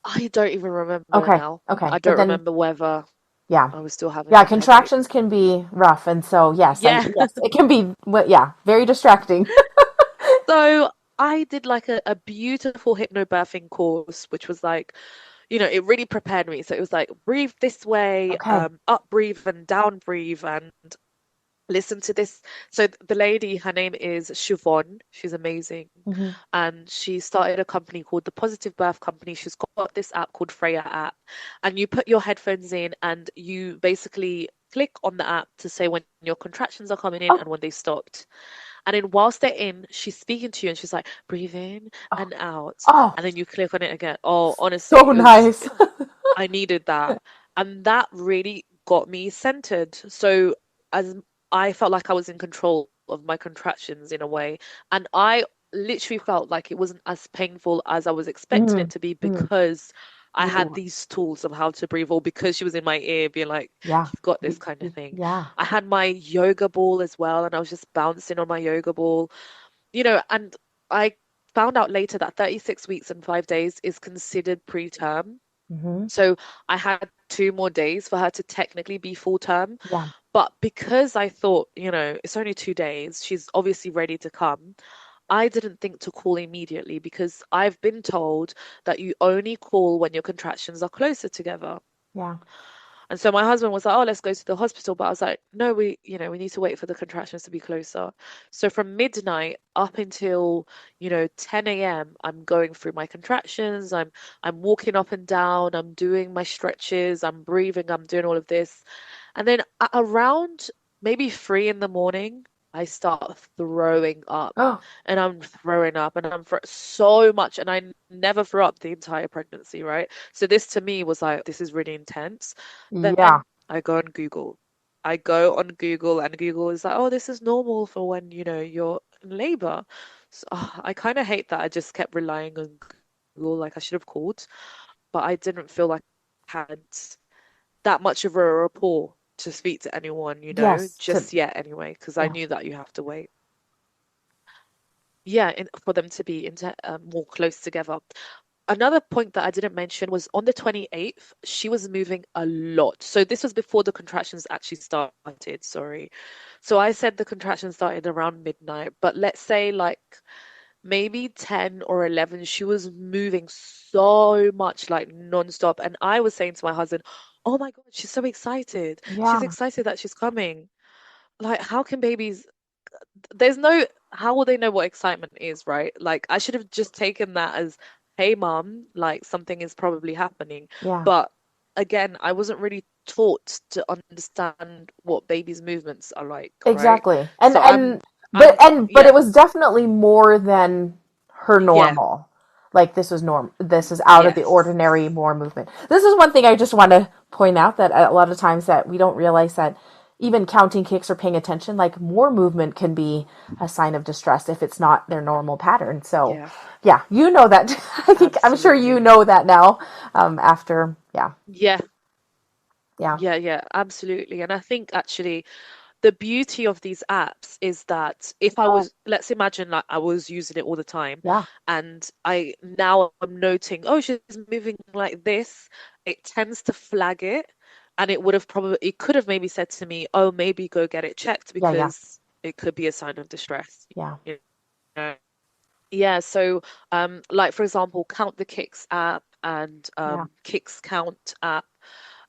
I don't even remember okay, now. okay. I But don't then, remember whether yeah. I was still having Yeah, the headache. contractions can be rough. And so, yes, Yeah. yes, it can be, yeah, very distracting. So I did like a beautiful hypnobirthing course, which was like, it really prepared me. So it was like breathe this way, Okay. up breathe and down breathe, and listen to this. So the lady, her name is Siobhan. She's amazing. Hmm. And she started a company called the Positive Birth Company. She's got this app called Freya app. And you put your headphones in and you basically click on the app to say when your contractions are coming in Oh, and when they stopped. And then whilst they're in, she's speaking to you and she's like, breathe in oh, and out. oh, And then you click on it again. Oh, so honestly, nice. I needed that. And that really got me centered. So as I felt like I was in control of my contractions in a way. And I literally felt like it wasn't as painful as I was expecting Hmm. it to be Hmm. because I had You, these tools of how to breathe, or because she was in my ear being like, yeah, you've got this kind of thing. yeah, I had my yoga ball as well, and I was just bouncing on my yoga ball, and I found out later that 36 weeks and 5 days is considered preterm. hmm, So I had 2 more days for her to technically be full term. yeah, But because I thought, it's only 2 days, she's obviously ready to come. I didn't think to call immediately because I've been told that you only call when your contractions are closer together. yeah, And so my husband was like, "Oh, let's go to the hospital." But I was like, "No, we need to wait for the contractions to be closer." So from midnight up until, 10 a.m., I'm going through my contractions. I'm walking up and down. I'm doing my stretches. I'm breathing. I'm doing all of this. And then around maybe 3 in the morning, I start throwing up. oh, And I'm throwing up and so much. And I never threw up the entire pregnancy, right? So this to me was like, this is really intense. yeah, Then I go on Google. I go on Google and Google is like, oh, this is normal for when, you're in labor. So I kind of hate that I just kept relying on Google like I should have called, but I didn't feel like I had that much of a rapport to speak to anyone, yes, to, just yet anyway, because I yeah. knew that you have to wait. for them to be into more close together. Another point that I didn't mention was on the 28th, she was moving a lot. So this was before the contractions actually started, sorry. So I said the contractions started around midnight, but let's say like maybe 10 or 11, she was moving so much, like non-stop. And I was saying to my husband, oh my God, she's so excited. She's Yeah, excited that she's coming. Like, how can babies there's no how will they know what excitement is, right? Like I should have just taken that as, hey mom, like something is probably happening. yeah. But again, I wasn't really taught to understand what babies' movements are like, right? Exactly. And So and but I'm and but it yeah, was definitely more than her yeah, normal. Like this was norm this is out of the yes. ordinary, more movement. This is one thing I just want to point out, that a lot of times that we don't realize that even counting kicks or paying attention, like more movement can be a sign of distress if it's not their normal pattern. So Yeah, yeah, you know that. I think I'm sure you absolutely. know that now. After Yeah, yeah, yeah, absolutely. And I think actually the beauty of these apps is that if I was, let's imagine like I was using it all the time yeah, and I now I'm noting, oh, she's moving like this, it tends to flag it. And it could have maybe said to me, oh, maybe go get it checked yeah, yeah, because it could be a sign of distress. yeah, You know? Yeah, so like for example, Count the Kicks app and yeah, Kicks Count app.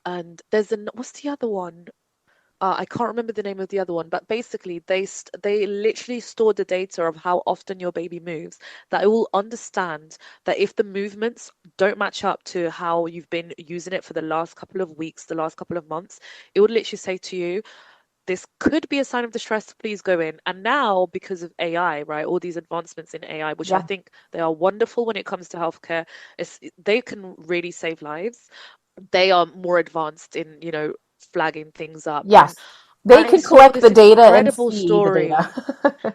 And what's the other one? I can't remember the name of the other one, but basically they literally store the data of how often your baby moves, that it will understand that if the movements don't match up to how you've been using it for the last couple of weeks, the last couple of months, it would literally say to you, this could be a sign of distress, please go in. And now, because of AI, right, all these advancements in AI, which I yeah. think they are wonderful when it comes to healthcare, they can really save lives. They are more advanced in, flagging things up. And Yes. They I can saw collect the this data and incredible see the story. data.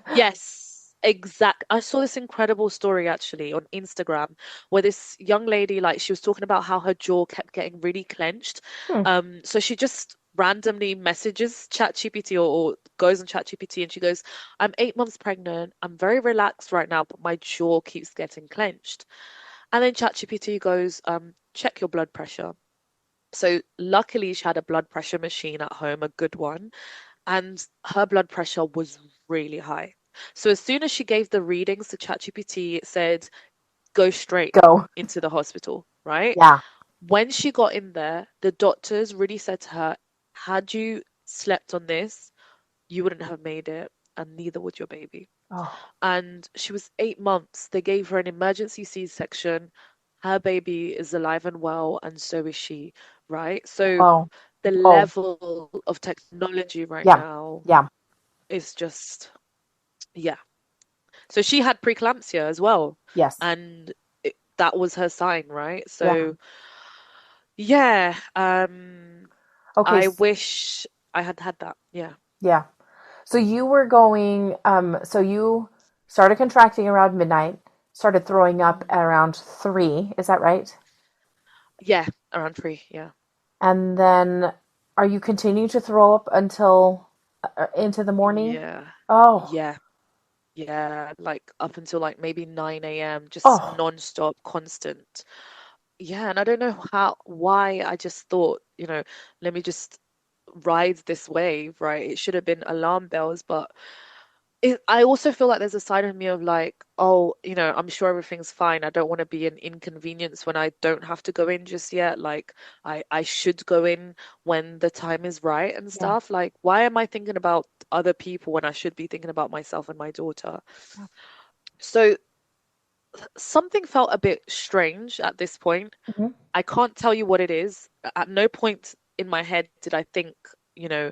Yes, exact. I saw this incredible story actually on Instagram where this young lady, like, she was talking about how her jaw kept getting really clenched. Hmm. So she just randomly messages ChatGPT or goes on ChatGPT and she goes, I'm 8 months pregnant. I'm very relaxed right now, but my jaw keeps getting clenched. And then ChatGPT goes, check your blood pressure. So luckily she had a blood pressure machine at home, a good one, and her blood pressure was really high. So as soon as she gave the readings to ChatGPT, it said, go straight Go. into the hospital, right? Yeah. When she got in there, the doctors really said to her, had you slept on this, you wouldn't have made it, and neither would your baby. Oh. And she was 8 months. They gave her an emergency C-section. Her baby is alive and well, and so is she, right? So Oh. the Oh. level of technology right Yeah. now Yeah. is just, yeah. So she had preeclampsia as well, Yes. and that was her sign, right? Yeah. So yeah, Okay. I wish I had had that. Yeah. Yeah. So you were going, so you started contracting around midnight, started throwing up Mhm. at around 3, is that right? Yeah, around three. Yeah. And then are you continuing to throw up until into the morning? Yeah. Oh. Yeah. Yeah. Like up until like maybe 9 a.m., just Oh. non-stop, constant. Yeah, and I don't know why I just thought, let me just ride this wave, right? It should have been alarm bells, but I also feel like there's a side of me of like, oh, I'm sure everything's fine. I don't want to be an inconvenience when I don't have to go in just yet. Like, I should go in when the time is right and Yeah. stuff. Like, why am I thinking about other people when I should be thinking about myself and my daughter? Yeah. So something felt a bit strange at this point. Mhm. I can't tell you what it is. At no point in my head did I think, you know,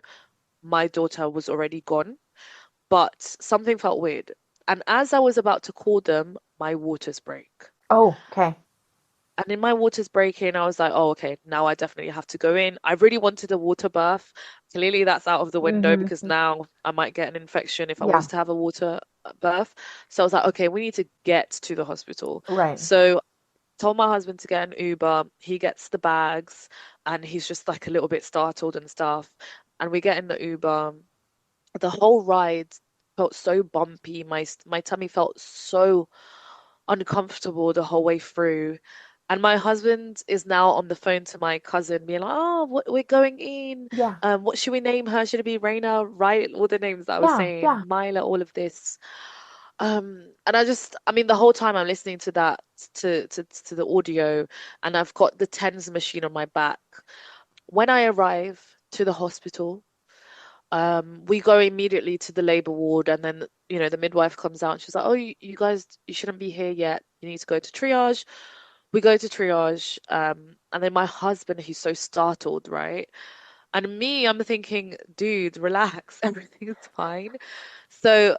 my daughter was already gone, but something felt weird. And as I was about to call them, my waters break. Oh, okay. And in my waters breaking, I was like, oh, okay, now I definitely have to go in. I really wanted a water bath. Clearly, that's out of the window Hmm. because now I might get an infection if I Yeah. was to have a water bath. So I was like, okay, we need to get to the hospital. Right. So told my husband to get an Uber. He gets the bags and he's just like a little bit startled and stuff. And we get in the Uber. The whole ride, felt so bumpy. My tummy felt so uncomfortable the whole way through. And my husband is now on the phone to my cousin, being like, "Oh, we're going in. Yeah. What should we name her? Should it be Raina? Right? All the names that I was Yeah. saying, Yeah. Maila, all of this." And I mean, the whole time I'm listening to that, to the audio, and I've got the TENS machine on my back. When I arrive to the hospital, we go immediately to the labor ward, and then, the midwife comes out and she's like, "Oh, you guys, you shouldn't be here yet. You need to go to triage." We go to triage, and then my husband, he's so startled, right? And me, I'm thinking, dude, relax, everything's fine. So,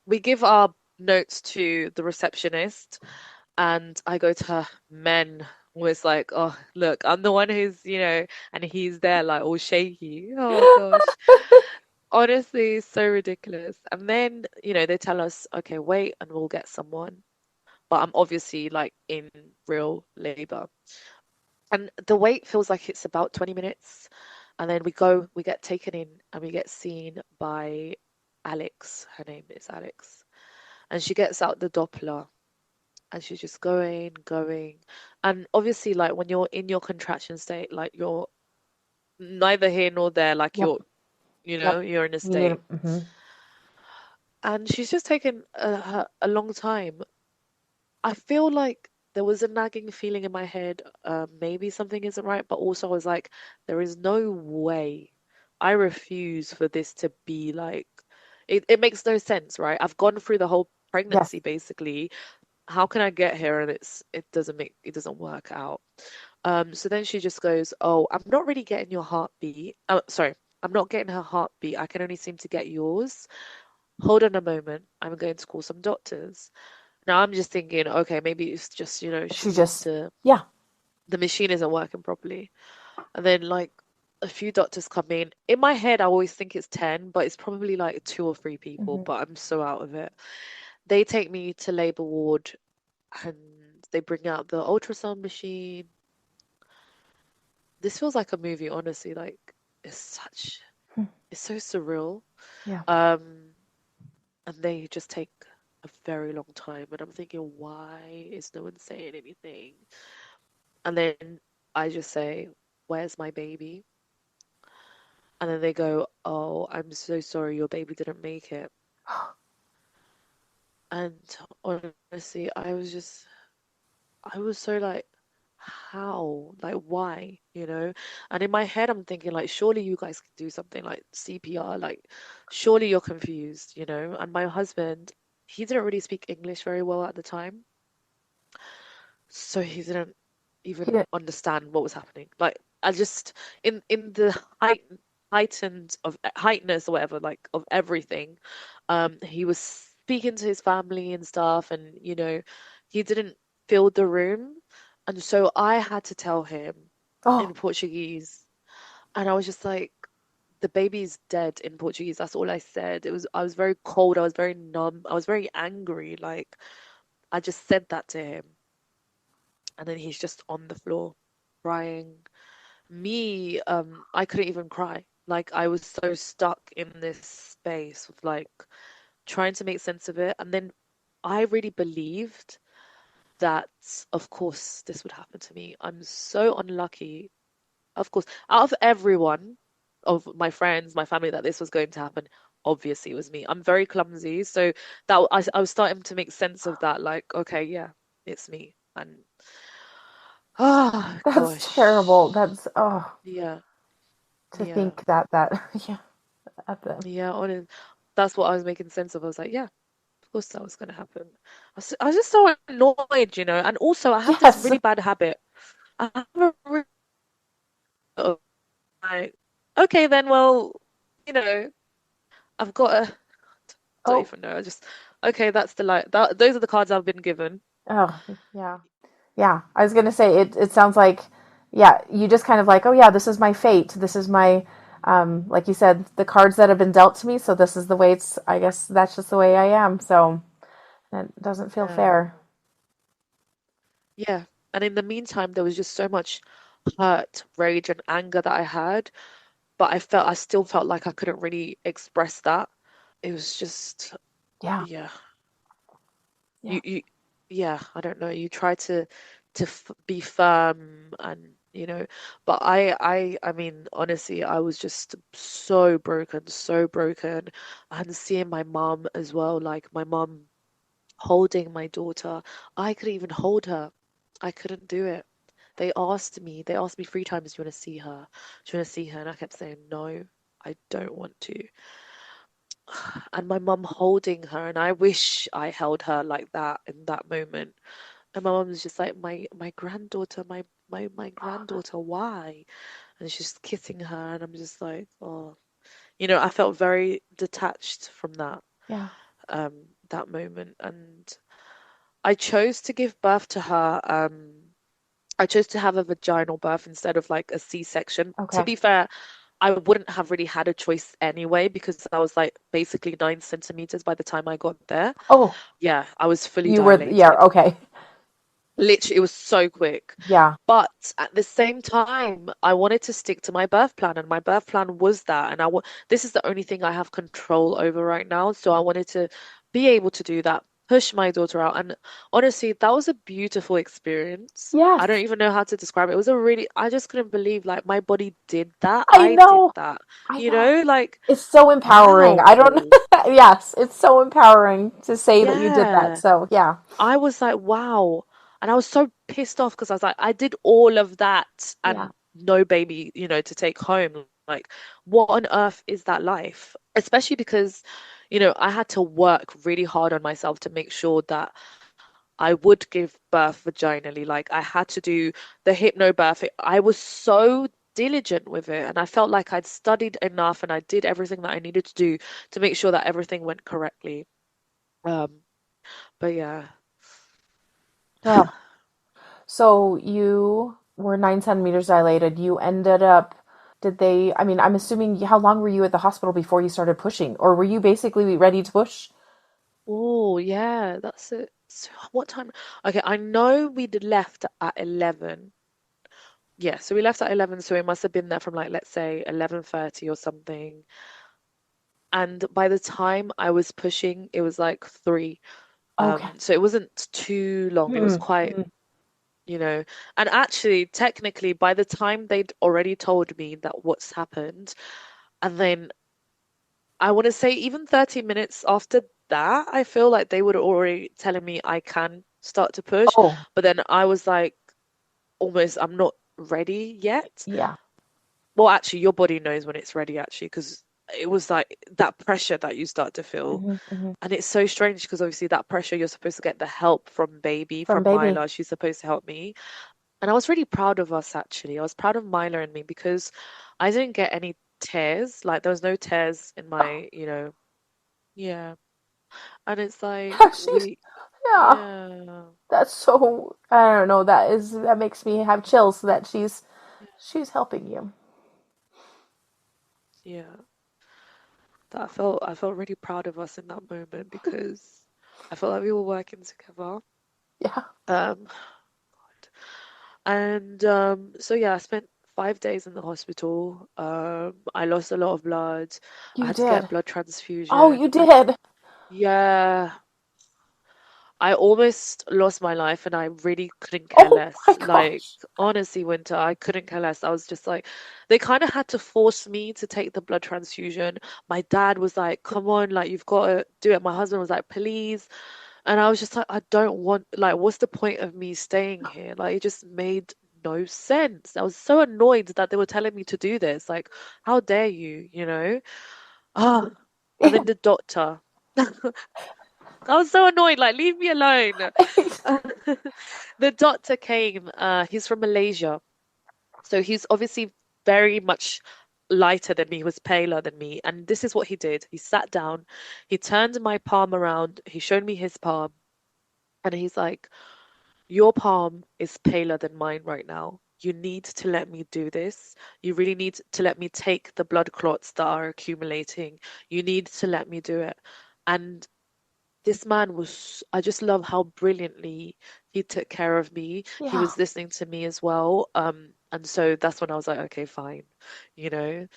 we give our notes to the receptionist, and I go to her. Men was like, "Oh, look, I'm the one who's, and he's there like all shaky. Oh gosh." Honestly, so ridiculous. And then, they tell us, okay, wait, and we'll get someone. But I'm obviously like in real labor. And the wait feels like it's about 20 minutes. And then we get taken in, and we get seen by Alex. Her name is Alex. And she gets out the Doppler, and she's just going. And obviously, like when you're in your contraction state, like you're neither here nor there, like Yep. Yep. you're in a You need. state. Mm-hmm. And she's just taken a long time. I feel like there was a nagging feeling in my head, maybe something isn't right, but also I was like, there is no way. I refuse for this to be like, it makes no sense, right? I've gone through the whole Yes. pregnancy basically. How can I get here and it doesn't work out? So then she just goes, "Oh, I'm not really getting your heartbeat. Oh, sorry, I'm not getting her heartbeat. I can only seem to get yours. Hold on a moment. I'm going to call some doctors." Now I'm just thinking, okay, maybe it's just, she She needs just. to, Yeah. the machine isn't working properly. And then like a few doctors come in. In my head, I always think it's 10, but it's probably like two or three people, Mm-hmm. but I'm so out of it. They take me to labor ward, and they bring out the ultrasound machine. This feels like a movie, honestly. Like it's such, it's so surreal. Yeah. Um, and they just take a very long time, and I'm thinking, why is no one saying anything? And then I just say, "Where's my baby?" And then they go, "Oh, I'm so sorry, your baby didn't make it." And honestly, I was so like, how? Like, why? And in my head, I'm thinking, like, surely you guys can do something like CPR. Like, surely you're confused. And my husband, he didn't really speak English very well at the time. So he didn't He even did. understand what was happening. Like I just in the heightened of heightness or whatever, like of everything, he was speaking to his family and stuff, and he didn't fill the room, and so I had to tell him in Oh, Portuguese, and I was just like, the baby's dead in Portuguese. That's all I said. I was very cold. I was very numb. I was very angry. Like I just said that to him. And then he's just on the floor crying. Me, I couldn't even cry. Like I was so stuck in this space of like trying to make sense of it. And then I really believed that, of course, this would happen to me. I'm so unlucky. Of course, out of everyone, of my friends, my family, that this was going to happen, obviously it was me. I'm very clumsy, so I was starting to make sense of that. Like, okay, yeah, it's me. And oh that's terrible. gosh. That's Yeah, to yeah, think that yeah at the yeah. That's what I was making sense of. I was like, yeah, of course that was gonna happen. I was just so annoyed. And also I have this yes. really bad habit. I have a really of like, okay, then, well, you know, I've got a, don't Oh, even know. I just, okay, that's the like that. Those are the cards I've been given. oh, yeah. Yeah, I was gonna say it sounds like, yeah, you just kind of like, oh yeah, this is my fate. This is my, like you said, the cards that have been dealt to me. So this is the way it's. I guess that's just the way I am. So it doesn't feel Yeah, fair. yeah. And in the meantime, there was just so much hurt, rage, and anger that I had, but I still felt like I couldn't really express that. it was just, Yeah. yeah. Yeah. You yeah, I don't know. You try to f be firm and but I mean honestly, I was just so broken. And seeing my mom as well, like my mom holding my daughter, I couldn't even hold her. I couldn't do it. They asked me 3 times, do you want to see her? Do you want to see her? And I kept saying, no, I don't want to. And my mum holding her, and I wish I held her like that in that moment. And my mum was just like, my granddaughter, my granddaughter, why? And she's kissing her, and I'm just like, oh, I felt very detached from Yeah. that moment. And I chose to give birth to her. I chose to have a vaginal birth instead of like a C-section. To Okay. be fair, I wouldn't have really had a choice anyway because I was like basically 9 centimeters by the time I got there. Oh, Yeah, I was fully you were, yeah, dilated. okay. Literally, it was so quick. Yeah. But at the same time, I wanted to stick to my birth plan, and my birth plan was that. And this is the only thing I have control over right now. So I wanted to be able to do that, push my daughter out. And honestly, that was a beautiful experience. I don't Yes. even know how to describe it. It was a really, I just couldn't believe like my body did that. I I did know. that. I know. Like, It's so empowering. I don't, wow. yes, it's so empowering to say that you did that. Yeah. So, yeah. I was like, wow. And I was so pissed off because I was like, I did all of that Yeah. and no baby, to take home. Like, what on earth is that life? Especially because, I had to work really hard on myself to make sure that I would give birth vaginally. Like, I had to do the hypnobirth. I was so diligent with it. And I felt like I'd studied enough and I did everything that I needed to do to make sure that everything went correctly. Um, but yeah. Oh. So you were 9 centimeters dilated. You ended up, did they, I mean, I'm assuming, how long were you at the hospital before you started pushing? Or were you basically ready to push? Oh, yeah, that's it. So what time? Okay, I know we'd left at 11. Yeah, so we left at 11, so we must have been there from like, let's say 11:30 or something. And by the time I was pushing, it was like 3. Okay. So it wasn't too long. It was Mm, quite, mm. you know, and actually, technically, by the time they'd already told me that what's happened, and then I want to say even 30 minutes after that, I feel like they were already telling me I can start to push. Oh, But then I was like, almost, I'm not ready yet. yeah. Well, actually, your body knows when it's ready, actually, because it was like that pressure that you start to feel. Hmm, hmm. And it's so strange because obviously that pressure, you're supposed to get the help from baby, From from baby. Maila. She's supposed to help me. And I was really proud of us, actually. I was proud of Maila and me because I didn't get any tears. Like, there was no tears in Oh, my, yeah. And it's like she's, we, yeah. yeah, That's so, I don't know, that makes me have chills that yeah, she's helping you. yeah. That I felt really proud of us in that moment because I felt like we were working together. Yeah. Um, and so yeah, I spent 5 days in the hospital. I lost a lot of blood. I You had to get did. blood Oh, transfusion. you did. Yeah, I almost lost my life and I really couldn't care Oh my less. Like, gosh. honestly, Winter, I couldn't care less. I was just like, they kind of had to force me to take the blood transfusion. My dad was like, come on, like, you've got to do it. My husband was like, please. And I was just like, I don't want, like, what's the point of me staying here? Like, it just made no sense. I was so annoyed that they were telling me to do this. Like, how dare you, you know? Ah, and then the doctor. I was so annoyed, like, leave me alone. The doctor came, he's from Malaysia. So he's obviously very much lighter than me, he was paler than me. And this is what he did. He sat down, he turned my palm around, he showed me his palm, and he's like, your palm is paler than mine right now. You need to let me do this. You really need to let me take the blood clots that are accumulating. You need to let me do it. And this man was, I just love how brilliantly he took care of me. He Yeah. was listening to me as well. And so that's when I was like, okay, fine, you know,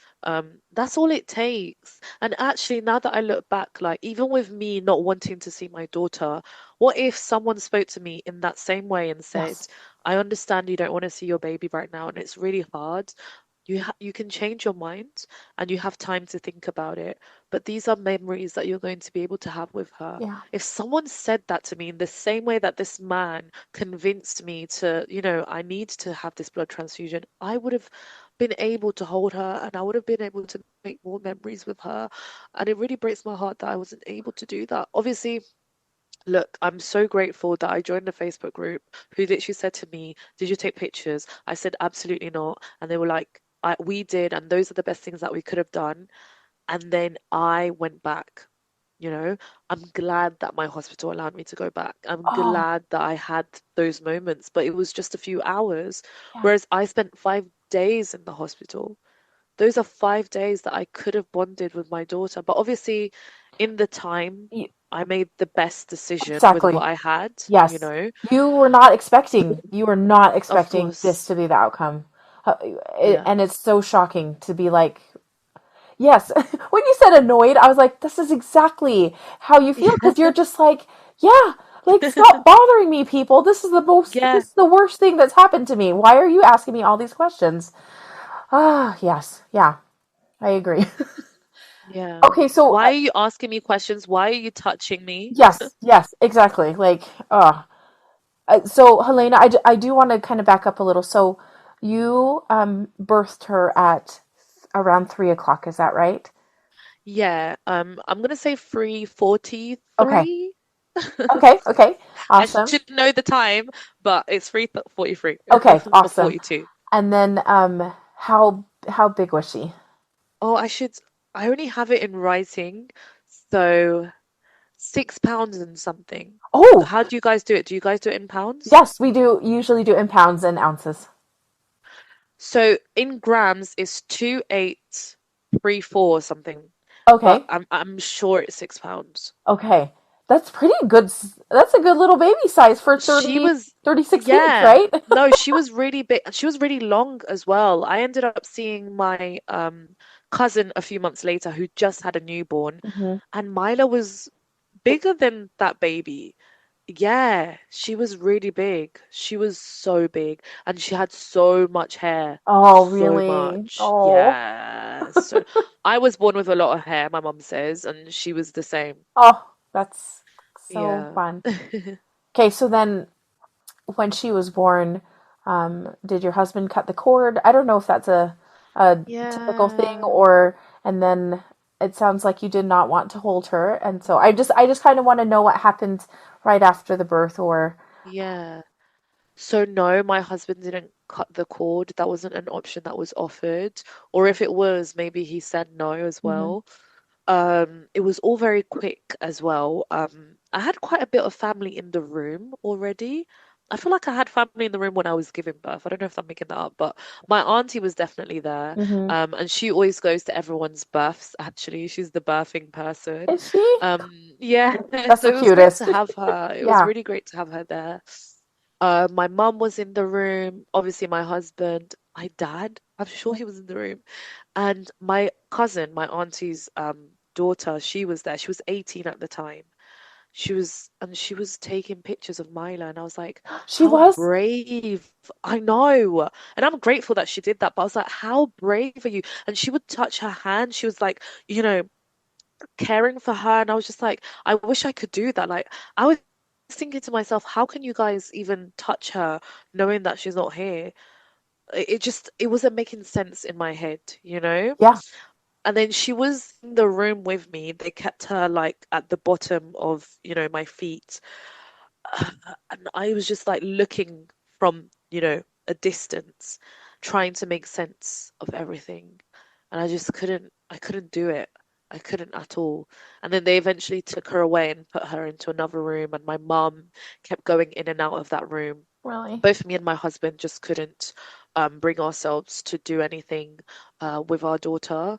that's all it takes. And actually, now that I look back, like even with me not wanting to see my daughter, what if someone spoke to me in that same way and said, Yes. I understand you don't want to see your baby right now and it's really hard. You can change your mind and you have time to think about it. But these are memories that you're going to be able to have with her. Yeah. If someone said that to me in the same way that this man convinced me to, I need to have this blood transfusion, I would have been able to hold her and I would have been able to make more memories with her. And it really breaks my heart that I wasn't able to do that. Obviously, look, I'm so grateful that I joined a Facebook group who literally said to me, did you take pictures? I said, absolutely not. And they were like, we did, and those are the best things that we could have done. And then I went back. You know, I'm glad that my hospital allowed me to go back. I'm Oh, glad that I had those moments, but it was just a few hours. yeah. Whereas I spent 5 days in the hospital. Those are 5 days that I could have bonded with my daughter. But obviously, in the time, Y- I made the best decision with what Exactly. I had, Yes. You were not Of expecting this course. to be the outcome. Uh, Yeah. and it's so shocking to be like, yes. When you said annoyed, I was like, this is exactly how you feel because you're just like, yeah, like stop bothering me, people. Yeah. This is the worst thing that's happened to me. Why are you asking me all these questions? Ah, yes. Yeah, I agree. Yeah. Okay, so Why are you asking me questions? Why are you touching me? yes, yes, exactly. Like, so Helena, I do want to kind of back up a little. So you birthed her at around 3 o'clock, is that right? Yeah. I'm gonna say Okay. 3:43. Okay, okay. I Awesome. should know the time, but it's 3:43 Okay, or awesome. 42. And then how big was she? Oh, I only have it in writing, so 6 pounds and something. Oh, How do you guys do it? Do you guys do it in pounds? yes, we do usually do in pounds and ounces. So in grams it's 2834 or something, but Okay. I'm sure it's 6 pounds. Okay. That's pretty good. That's a good little baby size for She 30 was, 36 weeks, yeah, right? no, she was really big. She was really long as well. I ended up seeing my cousin a few months later who just had a newborn, Hmm. and Mila was bigger than that baby. Yeah, she was really big. She was so big, and she had so much hair, Oh, so really? much. Oh. Yeah, so I was born with a lot of hair, my mum says, and she was the same. Oh, that's so Yeah. fun. Okay, so then when she was born, did your husband cut the cord? I don't know if that's a typical thing Yeah. or, and then it sounds like you did not want to hold her. And so I just kind of want to know what happened right after the birth or, Yeah. So no, my husband didn't cut the cord. That wasn't an option that was offered. Or if it was, maybe he said no as Mhm. well. It was all very quick as well. I had quite a bit of family in the room already. I feel like I had family in the room when I was giving birth. I don't know if I'm making that up, but my auntie was definitely there. Mhm. And she always goes to everyone's births, actually. She's the birthing person. Is she? Yeah, That's so the it was great to cutest. have her. It was Yeah. really great to have her there. My mum was in the room, obviously my husband, my dad, I'm sure he was in the room. And my cousin, my auntie's daughter, she was there. She was 18 at the time. She was taking pictures of Mila, and I was like, She how was? brave. I know. And I'm grateful that she did that, but I was like, how brave are you? And she would touch her hand. She was like, caring for her. And I was just like, I wish I could do that. Like, I was thinking to myself, how can you guys even touch her knowing that she's not here? It wasn't making sense in my head, you know? Yeah. And then she was in the room with me. They kept her like at the bottom of, my feet. And I was just like looking from, a distance, trying to make sense of everything. And I couldn't do it. I couldn't at all. And then they eventually took her away and put her into another room. And my mum kept going in and out of that room. Really? Both me and my husband just couldn't bring ourselves to do anything with our daughter.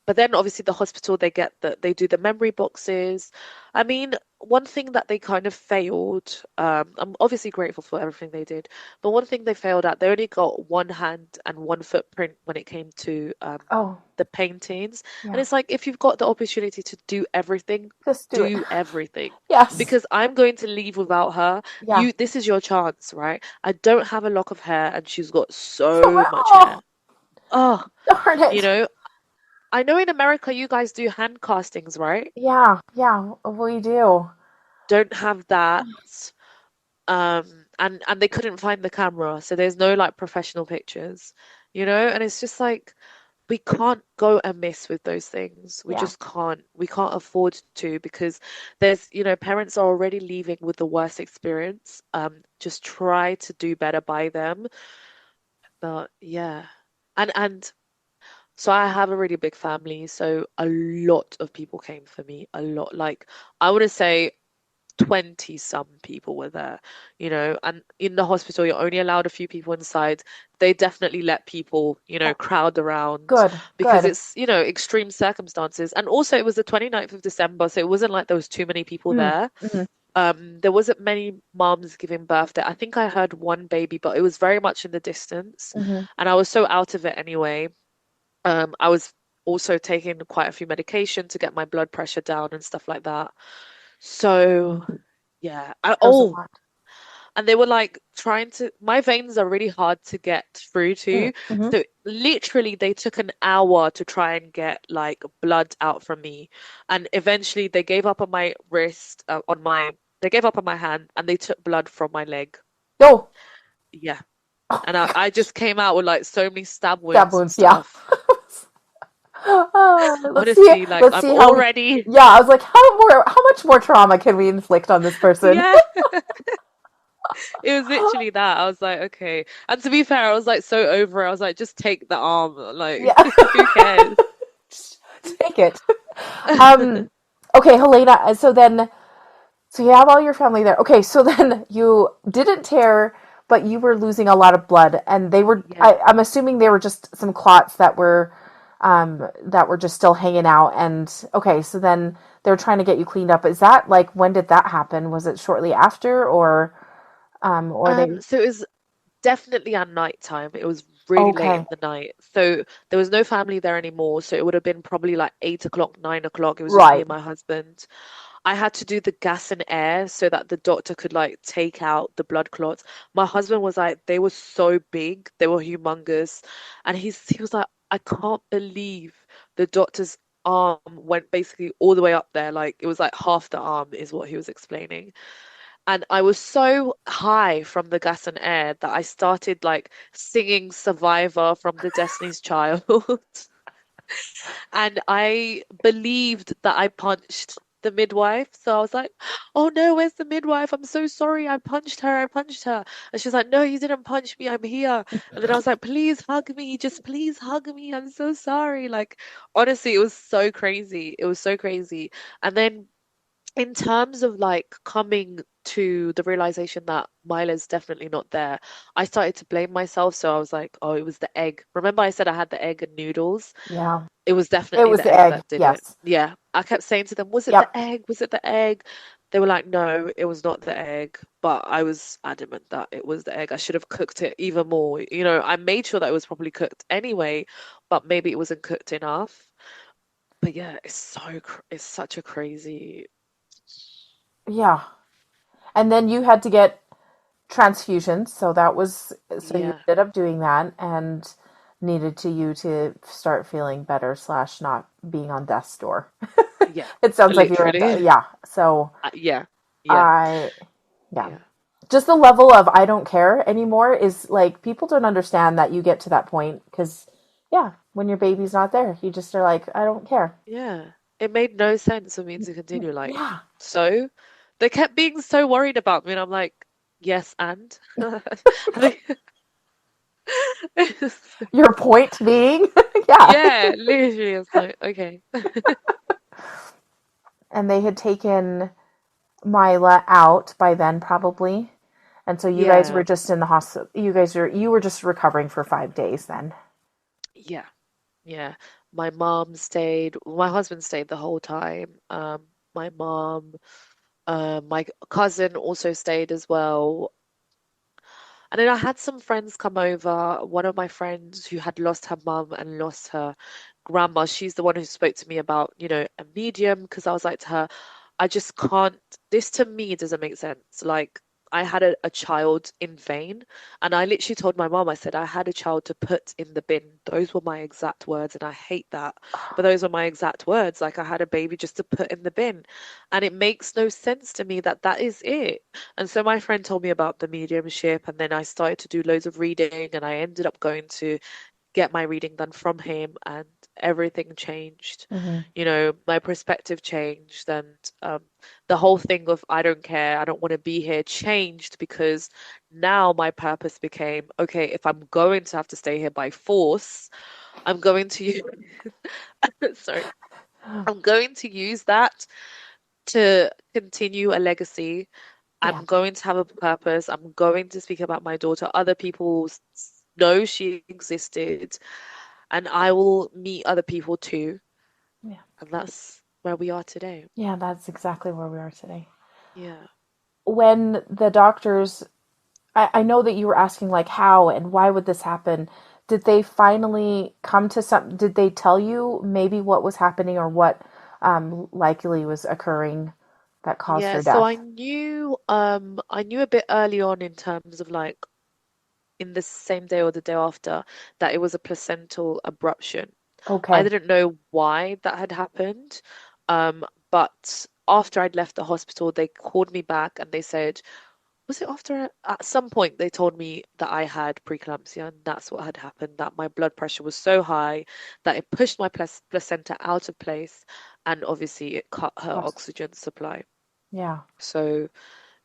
but then obviously the hospital they do the memory boxes. I mean, one thing that they kind of failed, I'm obviously grateful for everything they did, but one thing they failed at, they only got one hand and one footprint when it came to Oh, the paintings. And yeah. it's like if you've got the opportunity to do everything, Just do it. do everything. Yes. Because I'm going to leave without her. Yeah. This is your chance, right? I don't have a lock of hair and she's got so much Oh, hair. Oh, darn you it. know, I know in America you guys do hand castings, right? Yeah. Yeah. We do. Don't have that. And they couldn't find the camera, so there's no like professional pictures, and it's just like we can't go amiss with those things. We Yeah. just can't. We can't afford to because parents are already leaving with the worst experience. Just try to do better by them. But yeah. And so I have a really big family, so a lot of people came for me, a lot. Like I want to say 20 some people were there, and in the hospital you're only allowed a few people inside. They definitely let people, Oh, crowd around good. because Good. it's, extreme circumstances. And also it was the 29th of December, so it wasn't like there was too many people Mm, there. mhm, There wasn't many moms giving birth there. I think I heard one baby, but it was very much in the distance, mhm. and I was so out of it anyway. I was also taking quite a few medication to get my blood pressure down and stuff like that. So yeah. That was a lot. And they were like trying to, my veins are really hard to get through Mm, to. mhm, So literally they took an hour to try and get like blood out from me. And eventually they gave up on my wrist, they gave up on my hand and they took blood from my leg. Oh, Yeah. oh And my I gosh. just came out with like so many stab Stab wounds and wounds. Yeah. stuff. Oh, let's see. Honestly, like Let's I'm see how we. already, Yeah, I was like, how much more trauma can we inflict on this person? yeah. It was literally that. I was like, okay. And to be fair, I was like so over it. I was like, just take the arm. Like, Yeah. who cares? Just take it. Um. Okay, Helena. So you have all your family there. Okay, so then you didn't tear, but you were losing a lot of blood, and they were. Yeah. I'm assuming they were just some clots that were just still hanging out. And okay, so then they're trying to get you cleaned up. Is that like when did that happen? Was it shortly after, or they? So it was definitely at night time. It was really late Okay, in the night. So there was no family there anymore. So it would have been probably like 8 o'clock, 9 o'clock. It was just me right. and my husband. I had to do the gas and air so that the doctor could like take out the blood clots. My husband was like, they were so big, they were humongous. And he was like, I can't believe the doctor's arm went basically all the way up there. Like it was like half the arm is what he was explaining. And I was so high from the gas and air that I started like singing Survivor from the Destiny's Child. And I believed that I punched the midwife. So I was like, oh no, where's the midwife? I'm so sorry. I punched her. I punched her. And she's like, no, you didn't punch me. I'm here. And then I was like, please hug me. Just please hug me. I'm so sorry. Like, honestly, it was so crazy. It was so crazy. And then in terms of like coming to the realization that Mila's definitely not there, I started to blame myself. So I was like, oh, it was the egg. Remember I said I had the egg and noodles? Yeah, It was it definitely was the the egg egg. that did it. Yes. Yeah. I kept saying to them, was it Yep. the egg? Was it the egg? They were like, no, it was not the egg. But I was adamant that it was the egg. I should have cooked it even more. I made sure that it was probably cooked anyway, but maybe it wasn't cooked enough. But yeah, it's such a crazy. Yeah. And then you had to get transfusions, so you Yeah. ended up doing that and needed to start feeling better slash not being on death's door. Yeah. It sounds like you were Literally. yeah. So Yeah. Yeah. I yeah. Yeah. Just the level of I don't care anymore is like people don't understand that you get to that point because yeah, when your baby's not there, you just are like I don't care. Yeah. It made no sense for me to continue. Like, Yeah. so they kept being so worried about me, and I'm like, yes, and I think- Your point being, yeah. yeah, literally, it's like, okay. And they had taken Mila out by then, probably. And so you guys were Yeah, just in the hospital. You were just recovering for 5 days then. yeah, yeah. My mom stayed, my husband stayed the whole time. My mom, my cousin also stayed as well. And then I had some friends come over. One of my friends who had lost her mum and lost her grandma, she's the one who spoke to me about, a medium, because I was like to her, I just can't, this to me doesn't make sense. Like, I had a child in vain, and I literally told my mom, I said, I had a child to put in the bin. Those were my exact words, and I hate that. But those were my exact words. Like, I had a baby just to put in the bin. And it makes no sense to me that that is it. And so my friend told me about the mediumship, and then I started to do loads of reading, and I ended up going to get my reading done from him, and everything changed. Hmm. My perspective changed, and the whole thing of I don't care, I don't want to be here changed, because now my purpose became, okay, if I'm going to have to stay here by force, I'm going to use, sorry, I'm going to use that to continue a legacy. Yeah. I'm going to have a purpose. I'm going to speak about my daughter. Other people know she existed, and I will meet other people too. Yeah. And that's where we are today. Yeah, that's exactly where we are today. Yeah. When the doctors, I know that you were asking like how and why would this happen? Did they finally come to some, did they tell you maybe what was happening or what likely was occurring that caused Yeah, her so death? I knew a bit early on in terms of like in the same day or the day after that it was a placental abruption. I Okay. didn't know why that had happened. But after I'd left the hospital, they called me back and they said, was it after at some point they told me that I had preeclampsia, and that's what had happened, that my blood pressure was so high that it pushed my placenta out of place, and obviously it cut her Got- oxygen supply. Yeah. So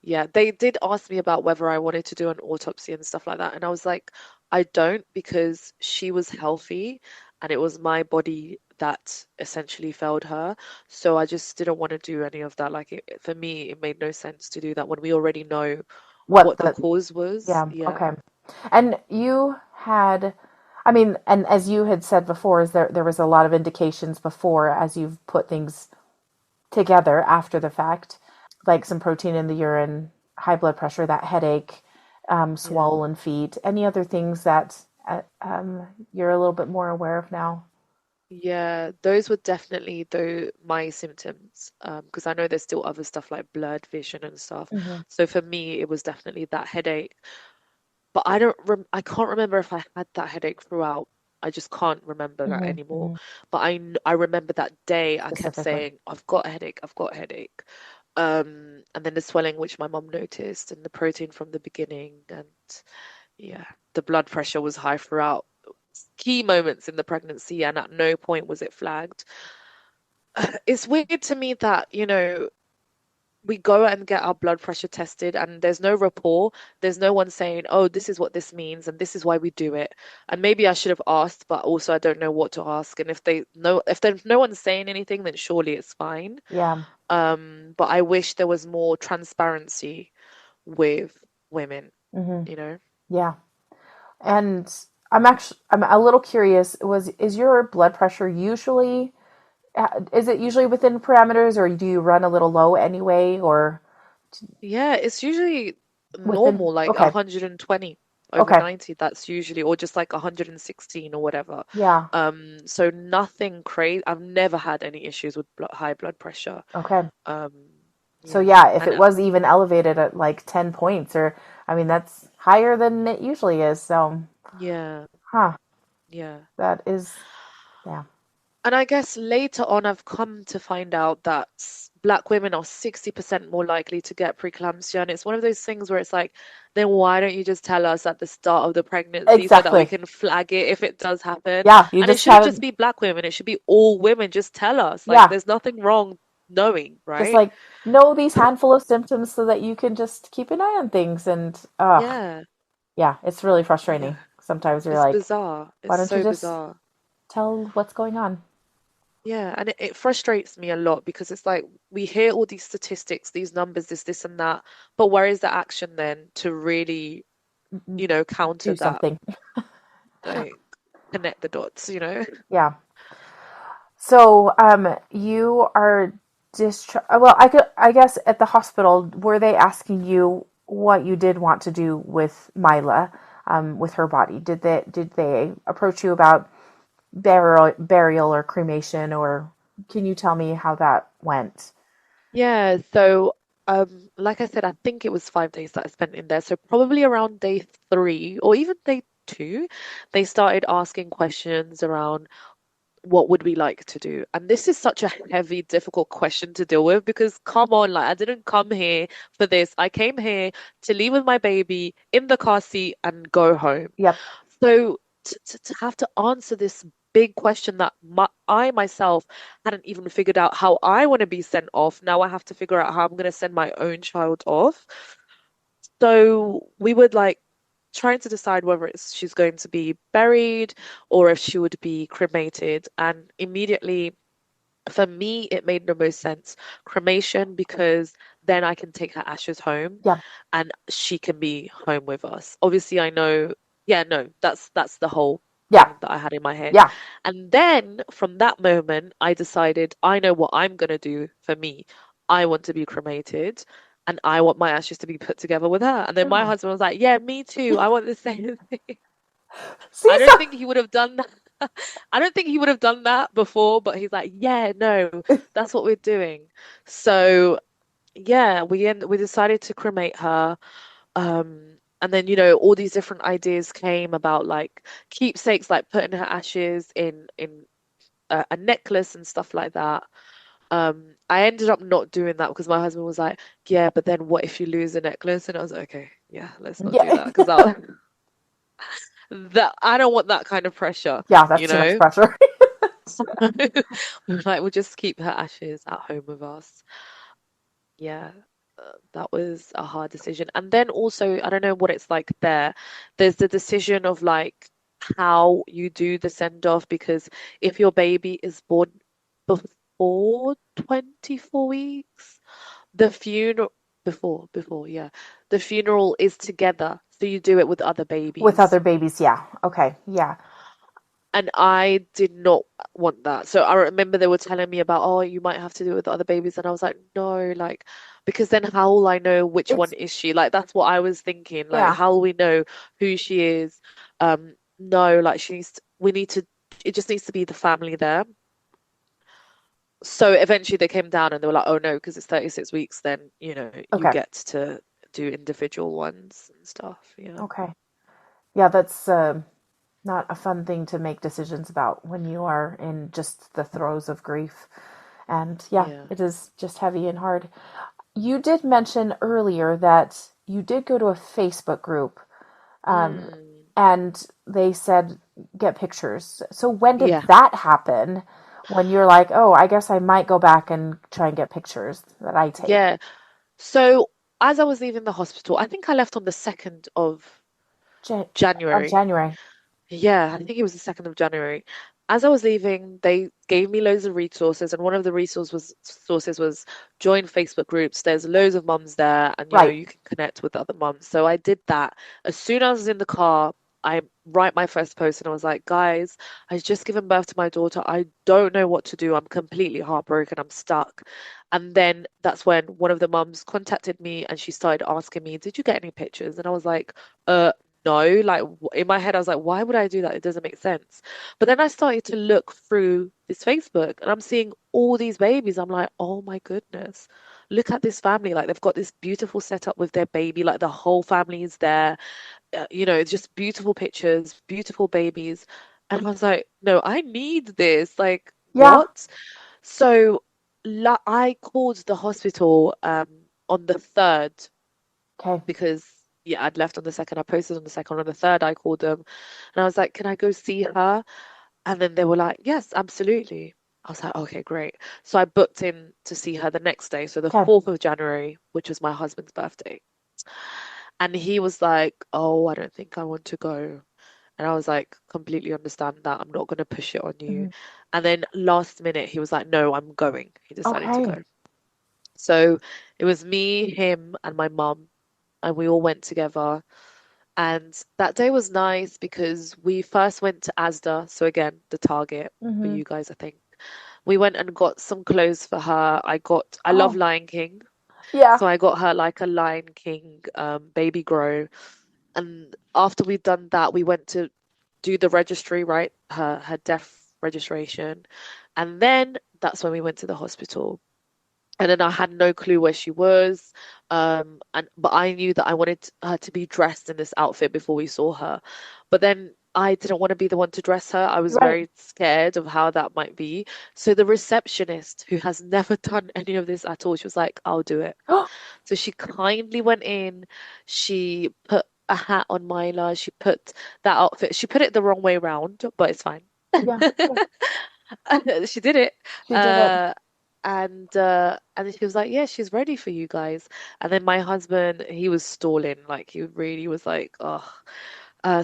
yeah, they did ask me about whether I wanted to do an autopsy and stuff like that. And I was like, I don't, because she was healthy and it was my body that essentially failed her. So I just didn't want to do any of that. Like, for me, it made no sense to do that when we already know What what the the, cause was. yeah, Yeah. okay. And you had, I mean, and as you had said before, is there was a lot of indications before as you've put things together after the fact, like some protein in the urine, high blood pressure, that headache, Yeah. swollen feet, any other things that you're a little bit more aware of now? Yeah, those were definitely my symptoms. Because I know there's still other stuff like blurred vision and stuff. Hmm. So for me, it was definitely that headache. But I can't remember if I had that headache throughout. I just can't remember that Hmm. anymore. Hmm. But I remember that day I kept Specifically. saying, I've got a headache, I've got a headache. And then the swelling, which my mom noticed, and the protein from the beginning, and yeah, the blood pressure was high throughout key moments in the pregnancy, and at no point was it flagged. It's weird to me that, we go and get our blood pressure tested and there's no rapport. There's no one saying, oh, this is what this means and this is why we do it. And maybe I should have asked, but also I don't know what to ask. And if there's no one saying anything, then surely it's fine. Yeah. But I wish there was more transparency with women, Hmm. you know? Yeah. And I'm a little curious, is your blood pressure usually, is it usually within parameters or do you run a little low anyway or Yeah, it's usually within? normal, like Okay. 120 over Okay. 90. That's usually, or just like 116 or whatever. Yeah. So nothing crazy. I've never had any issues with high blood pressure. Okay. Um, So yeah, yeah, if and it was even elevated at like 10 points or I mean that's higher than it usually is. So, yeah, huh, yeah. that is yeah. And I guess later on, I've come to find out that black women are 60% more likely to get preeclampsia. And it's one of those things where it's like, then why don't you just tell us at the start of the pregnancy so that we Exactly. can flag it if it does happen? Yeah, you And it just shouldn't have just be black women, it should be all women. Just tell us. Like, yeah, there's nothing wrong knowing, just right? like know these handful of symptoms so that you can just keep an eye on things and Yeah, yeah, it's really frustrating. yeah. Sometimes you're It's like, bizarre. why It's don't you so just bizarre. tell what's going on? Yeah, and it frustrates me a lot because it's like we hear all these statistics, these numbers, this, and that, but where is the action then to really, counter Do that, something. like connect the dots, you know? Yeah. So, you are discharged. Well, I guess at the hospital, were they asking you what you did want to do with Mila, with her body? Did they approach you about burial or cremation, or can you tell me how that went? Yeah, so like I said, I think it was 5 days that I spent in there. So probably around day three or even day two, they started asking questions around what would we like to do? And this is such a heavy, difficult question to deal with because come on, like I didn't come here for this. I came here to leave with my baby in the car seat and go home. Yep. So to have to answer this big question that I myself hadn't even figured out how I want to be sent off. Now I have to figure out how I'm going to send my own child off. So we would like trying to decide whether she's going to be buried or if she would be cremated. And immediately, for me, it made the most sense. Cremation, because then I can take her ashes home Yep. and she can be home with us. Obviously, I know, yeah, no, that's the whole Yeah. thing that I had in my head. Yeah. And then from that moment, I decided I know what I'm gonna do for me. I want to be cremated and I want my ashes to be put together with her. And then my Yeah. husband was like, yeah, me too. I want the same thing. See, I so don't think he would have done that. I don't think he would have done that before, but he's like, yeah, no, that's what we're doing. So yeah, we decided to cremate her. And then, all these different ideas came about like keepsakes, like putting her ashes in a necklace and stuff like that. I ended up not doing that because my husband was like, yeah, but then what if you lose a necklace? And I was like, okay, yeah, let's not do yeah, that because I'll that I don't want that kind of pressure, yeah, that's you too much know? pressure. So like we'll just keep her ashes at home with us. Yeah, that was a hard decision. And then also, I don't know what it's like there. There's the decision of like how you do the send off because if your baby is born before 24 weeks, the funeral yeah, the funeral is together. So you do it with other With other babies. babies, yeah. Okay, yeah. And I did not want that. So I remember they were telling me about, oh, you might have to do it with the other babies. And I was like, no, like, because then how will I know which one It's is she? Like, that's what I was thinking. Like, yeah. how will we know who she is? No, like, we need to, it just needs to be the family there. So eventually they came down and they were like, oh, no, because it's 36 weeks, then, you Okay. get to do individual ones and stuff. Yeah. Okay. Yeah, that's not a fun thing to make decisions about when you are in just the throes of grief. And yeah, Yeah. it is just heavy and hard. You did mention earlier that you did go to a Facebook group, Mm, and they said get pictures. So when did yeah. that happen? When you're like, oh, I guess I might go back and try and get pictures that I take. Yeah. So as I was leaving the hospital, I think I left on the 2nd of Jan- of January. January. Yeah, I think it was the 2nd of January. As I was leaving, they gave me loads of resources, and one of the resources was join Facebook groups. There's loads of mums there, and Right. you can connect with other mums. So I did that. As soon as I was in the car, I write my first post, and I was like, guys, I just given birth to my daughter. I don't know what to do. I'm completely heartbroken. I'm stuck. And then that's when one of the mums contacted me, and she started asking me, "Did you get any pictures?" And I was like, no, like in my head, I was like, why would I do that? It doesn't make sense. But then I started to look through this Facebook and I'm seeing all these babies. I'm like, oh my goodness, look at this family. Like they've got this beautiful setup with their baby, like the whole family is there. It's just beautiful pictures, beautiful babies. And I was like, no, I need this. Like, Yeah. what? So I called the hospital on the 3rd Okay. because yeah, I'd left on the 2nd. I posted on the 2nd. On the 3rd, I called them and I was like, "Can I go see her?" And then they were like, "Yes, absolutely." I was like, "Okay, great." So I booked in to see her the next day, so the Okay. 4th of January, which was my husband's birthday. And he was like, "Oh, I don't think I want to go." And I was like, "Completely understand that. I'm not going to push it on you." Mhm. And then last minute, he was like, "No, I'm going." He decided to Okay. go. So it was me, him, and my mum, and we all went together. And that day was nice because we first went to Asda. So again, the Target for Hmm. you guys, I think. We went and got some clothes for her. I love Oh, Lion King. yeah. So I got her like a Lion King baby grow. And after we'd done that, we went to do the registry, right? Her death registration. And then that's when we went to the hospital. And then I had no clue where she was. And but I knew that I wanted her to be dressed in this outfit before we saw her. But then I didn't want to be the one to dress her. I was Right. very scared of how that might be. So the receptionist, who has never done any of this at all, she was like, I'll do it. Oh, So she kindly went in. She put a hat on Maila. She put that outfit. She put it the wrong way round, but it's fine. yeah. Yeah. She did it. She did it. Uh, and then she was like, "Yeah, she's ready for you guys." And then my husband, he was stalling, like he really was like, "Oh."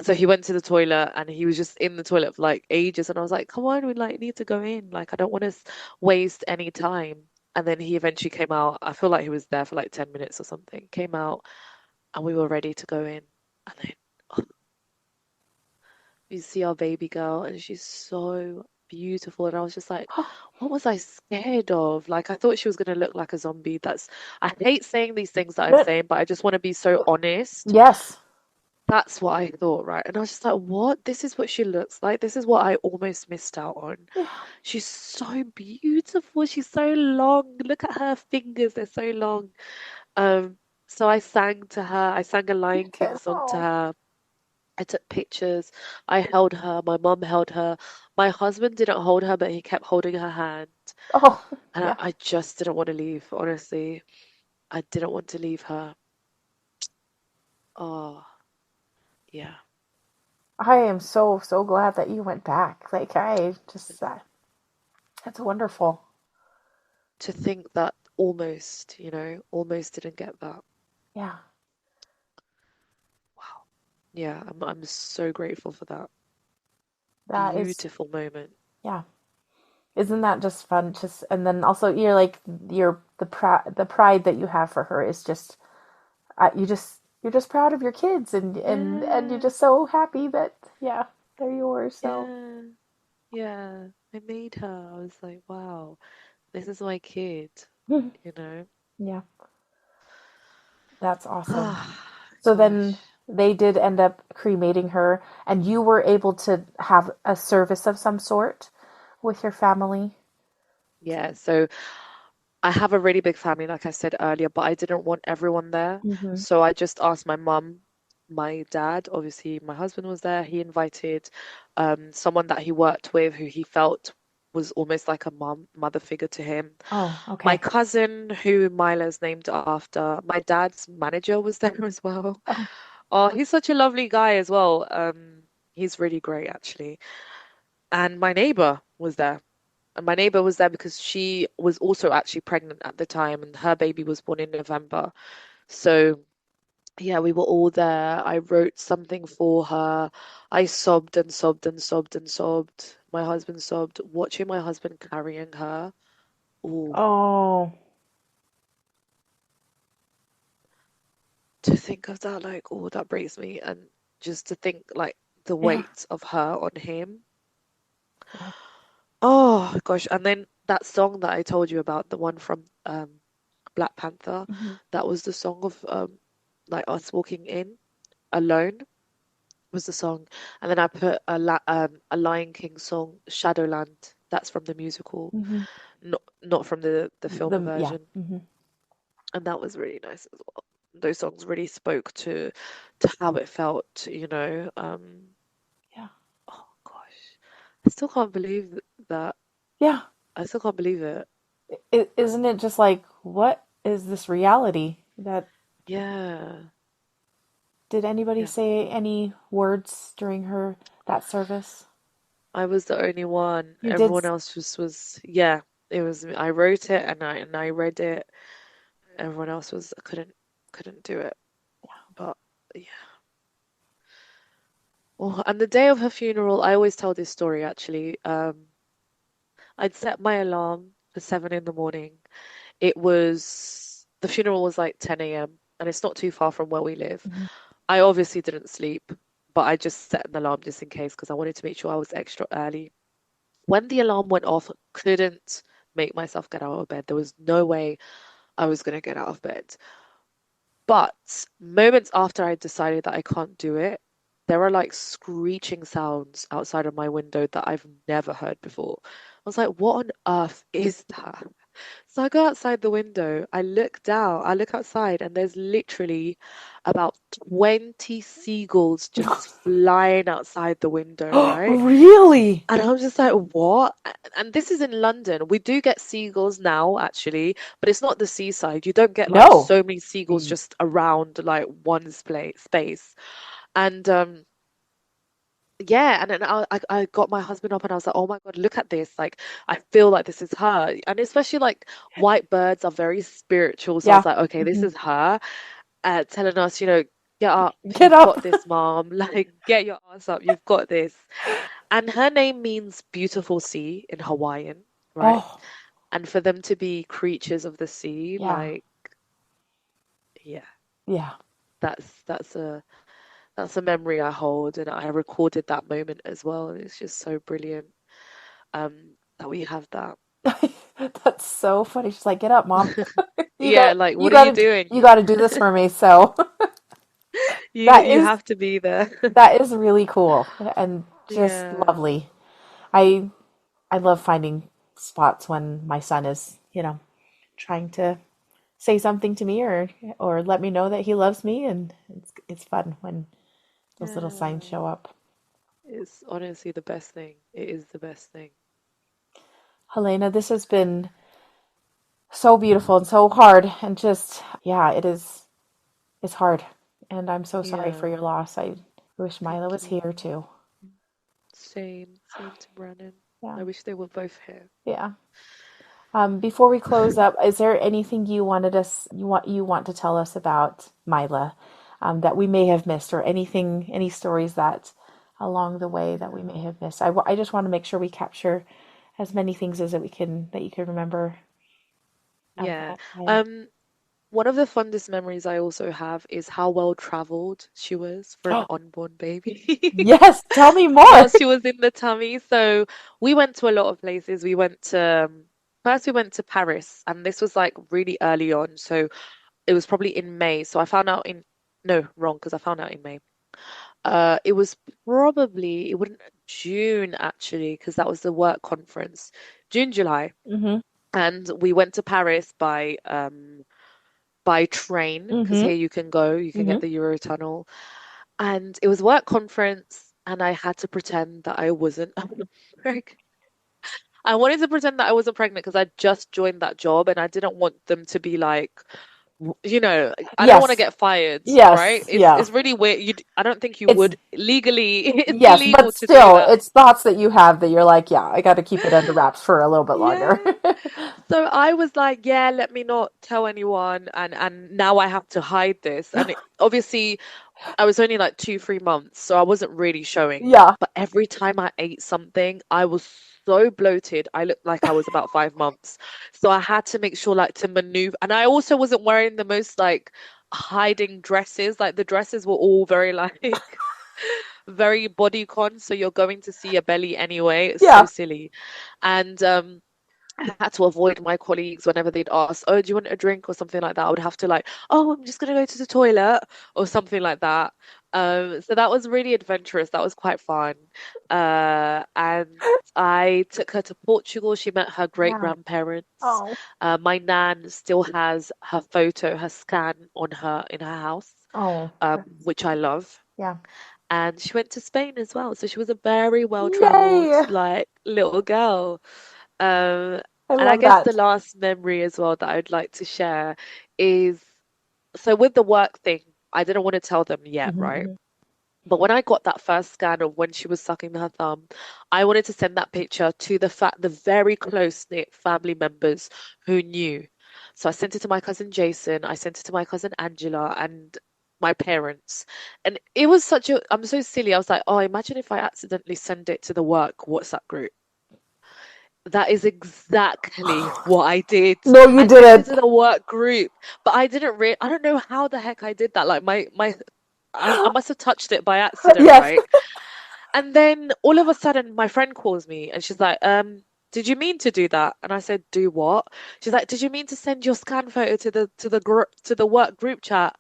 So he went to the toilet and he was just in the toilet for like ages. And I was like, "Come on, we like need to go in. Like I don't want to waste any time." And then he eventually came out. I feel like he was there for like 10 minutes or something. Came out and we were ready to go in. And then oh, you see our baby girl and she's so beautiful. And I was just like, what was I scared of? Like I thought she was gonna look like a zombie. I hate saying these things that I'm Good. saying, but I just want to be so honest. Yes. That's what I thought, right? And I was just like, what? This is what she looks like. This is what I almost missed out on. Yeah. She's so beautiful. She's so long. Look at her fingers, they're so long. Um, so I sang to her. I sang a You Lion King did. song to Oh. her. I took pictures. I held her. My mum held her. My husband didn't hold her, but he kept holding her hand. Oh. And I, Yeah. I just didn't want to leave, honestly. I didn't want to leave her. Oh, yeah. I am so, so glad that you went back. Like, I just, that's wonderful. To think that almost, almost didn't get that. Yeah. Wow. Yeah, I'm so grateful for that. That is, Beautiful moment. yeah. Isn't that just fun? Just, and then also you're like, the pride that you have for her is just, you're just proud of your kids and you're Yeah, just so happy that, yeah, they're yours. So, yeah, yeah. I made her. I was like, wow, this is my kid, you know? yeah, that's awesome. Ah, So then gosh. they did end up cremating her, and you were able to have a service of some sort with your family. Yeah, so I have a really big family, like I said earlier, but I didn't want everyone there. Mm-hmm. So I just asked my mum, my dad, obviously my husband was there. He invited someone that he worked with who he felt was almost like a mother figure to him. Oh, My okay. cousin, who Mila's named after, my dad's manager was there as well. Oh, Oh, he's such a lovely guy as well. He's really great actually. And my neighbor was there. And my neighbor was there because she was also actually pregnant at the time and her baby was born in November. So, yeah, we were all there. I wrote something for her. I sobbed and sobbed and sobbed and sobbed. My husband sobbed. Watching my husband carrying her. Oh, oh, to think of that, like, oh, that breaks me. And just to think, like, the yeah. weight of her on him. Yeah. Oh, gosh. And then that song that I told you about, the one from Black Panther, Mhm. that was the song of like us walking in alone was the song, and then I put a Lion King song, Shadowland. That's from the musical, Mhm. not from the film Yeah. version, Mhm. and that was really nice as well. Those songs really spoke to how it felt, you know. Yeah. Oh gosh, I still can't believe that. Yeah. I still can't believe it. Isn't it just like, what is this reality? That Yeah, did anybody yeah. say any words during her that service? I was the only one. You did. Everyone else just was, yeah, it was me. I wrote it and I read it. Everyone else was couldn't do it. But yeah. Well, and the day of her funeral, I always tell this story actually. I'd set my alarm for 7 in the morning. The funeral was like 10 a.m. and it's not too far from where we live. Mhm. I obviously didn't sleep, but I just set an alarm just in case because I wanted to make sure I was extra early. When the alarm went off, couldn't make myself get out of bed. There was no way I was going to get out of bed. But moments after I decided that I can't do it, there are like screeching sounds outside of my window that I've never heard before. I was like, what on earth is that? So I go outside the window, I look down, I look outside, and there's literally about 20 seagulls just flying outside the window, right? Really? And I'm just like, what? And this is in London. We do get seagulls now, actually, but it's not the seaside. You don't get like No. so many seagulls just around like one space. And yeah, and then I got my husband up and I was like, oh my God, look at this. Like, I feel like this is her. And especially like white birds are very spiritual. So I Yeah. was like, okay, this Mhm. is her telling us, get up, Get you've up. got this, mom. Like, get your ass up, you've got this. And her name means beautiful sea in Hawaiian, right? Oh, And for them to be creatures of the sea, yeah. like, yeah, Yeah. that's a memory I hold, and I recorded that moment as well. And it's just so brilliant that we have that. That's so funny. She's like, "Get up, mom. You Yeah, got like, you what are got you to doing? you got to do this for me." So You that you is have to be there. that is really cool and just Yeah, lovely. I I love finding spots when my son is, trying to say something to me or let me know that he loves me, and it's fun when those little signs yeah. show up. It's honestly the best thing. It is the best thing. Helena, this has been so beautiful and so hard and just yeah, it's hard. And I'm so sorry for Yeah, your loss. I wish Mila thank was you. here too. Same to Brennan. Yeah. I wish they were both here. Yeah. Before we close up, is there anything you want to tell us about Mila, that we may have missed, or any stories that along the way that we may have missed? I just want to make sure we capture as many things as that you can remember of Yeah. that time. Um, One of the fondest memories I also have is how well traveled she was for an unborn baby. Yes, tell me more. Whilst she was in the tummy. So we went to a lot of places. First we went to Paris, and this was like really early on. So it was probably in May. So I found out in, no, wrong, because I found out in May. It was probably, it wouldn't, June actually, because that was the work conference. June, July. Mm-hmm. And we went to Paris by train, because Mm-hmm. here you can Mm-hmm. get the Eurotunnel. And it was a work conference, and I had to pretend that I wasn't pregnant. I wanted to pretend that I wasn't pregnant because I just joined that job, and I didn't want them to be like, I don't want to Yes. get fired, right? Yes. Yeah. It's really weird. I don't think you It's would legally, it's yes, illegal but to do still, that. it's thoughts that you have that you're like, yeah, I got to keep it under wraps for a little bit longer. Yeah. So I was like, yeah, let me not tell anyone, and now I have to hide this. And obviously I was only like 2, 3 months, so I wasn't really showing. Yeah. But every time I ate something, I was so bloated. I looked like I was about 5 months. So I had to make sure like to maneuver. And I also wasn't wearing the most like hiding dresses. Like the dresses were all very like very bodycon. So you're going to see a belly anyway. It's so Yeah. silly. And I had to avoid my colleagues whenever they'd ask, "Oh, do you want a drink or something like that?" I would have to like, "Oh, I'm just gonna go to the toilet" or something like that. So that was really adventurous. That was quite fun. And I took her to Portugal. She met her great Yeah. grandparents. Oh. My nan still has her photo, her scan on her in her house, Oh. which I love. Yeah. And she went to Spain as well, so she was a very well-traveled Yay. like little girl. Um, I and I love guess the that. last memory as well that I'd like to share is, so with the work thing, I didn't want to tell them yet, right? Hmm. But when I got that first scan of when she was sucking her thumb, I wanted to send that picture to the very close-knit family members who knew. So I sent it to my cousin Jason, I sent it to my cousin Angela, and my parents. And it was I'm so silly. I was like, oh, imagine if I accidentally send it to the work WhatsApp group. That is exactly what I did. No, you I sent it didn't. to the work group, but I don't know how the heck I did that. Like I must have touched it by accident, Yes. right? And then all of a sudden, my friend calls me and she's like, did you mean to do that? And I said, do what? She's like, did you mean to send your scan photo to the work group chat?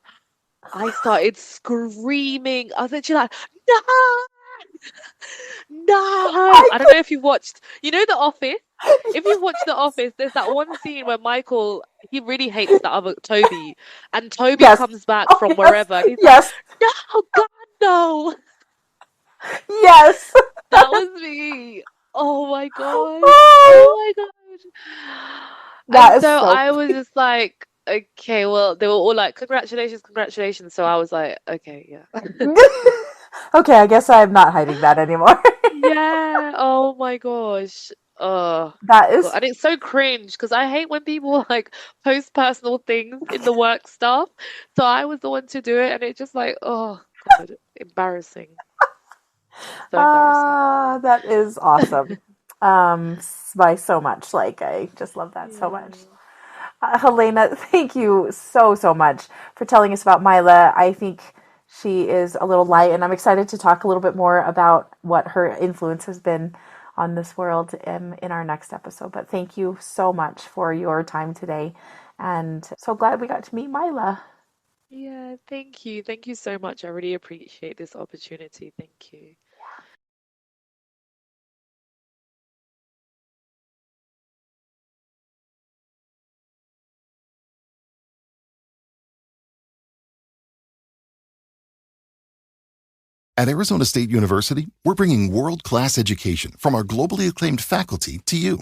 I started screaming. I was literally like, no, no. I don't know if you've watched, The Office? If you've watched The Office, there's that one scene where Michael, he really hates the other Toby, and Toby Yes. comes back Oh, from yes. wherever, and he's like, Yes. no, God, no. Yes. That was me. Oh my gosh. Oh, Oh my gosh. that And is so so I was just like, okay, well, they were all like, congratulations, congratulations. So I was like, okay, yeah. okay, I guess I'm not hiding that anymore. Yeah. Oh my gosh. Oh That God. is And it's so cringe because I hate when people like post personal things in the work stuff. So I was the one to do it, and it just like, oh God, embarrassing. So embarrassing. that is awesome. By so much. Like I just love that so much. Yeah. Helena, thank you so, so much for telling us about Maila. I think she is a little light, and I'm excited to talk a little bit more about what her influence has been on this world in our next episode. But thank you so much for your time today, and so glad we got to meet Maila. Yeah, thank you. Thank you so much. I really appreciate this opportunity. Thank you. At Arizona State University, we're bringing world-class education from our globally acclaimed faculty to you.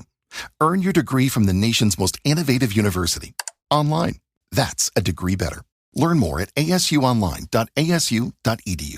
Earn your degree from the nation's most innovative university. Online. That's a degree better. Learn more at asuonline.asu.edu.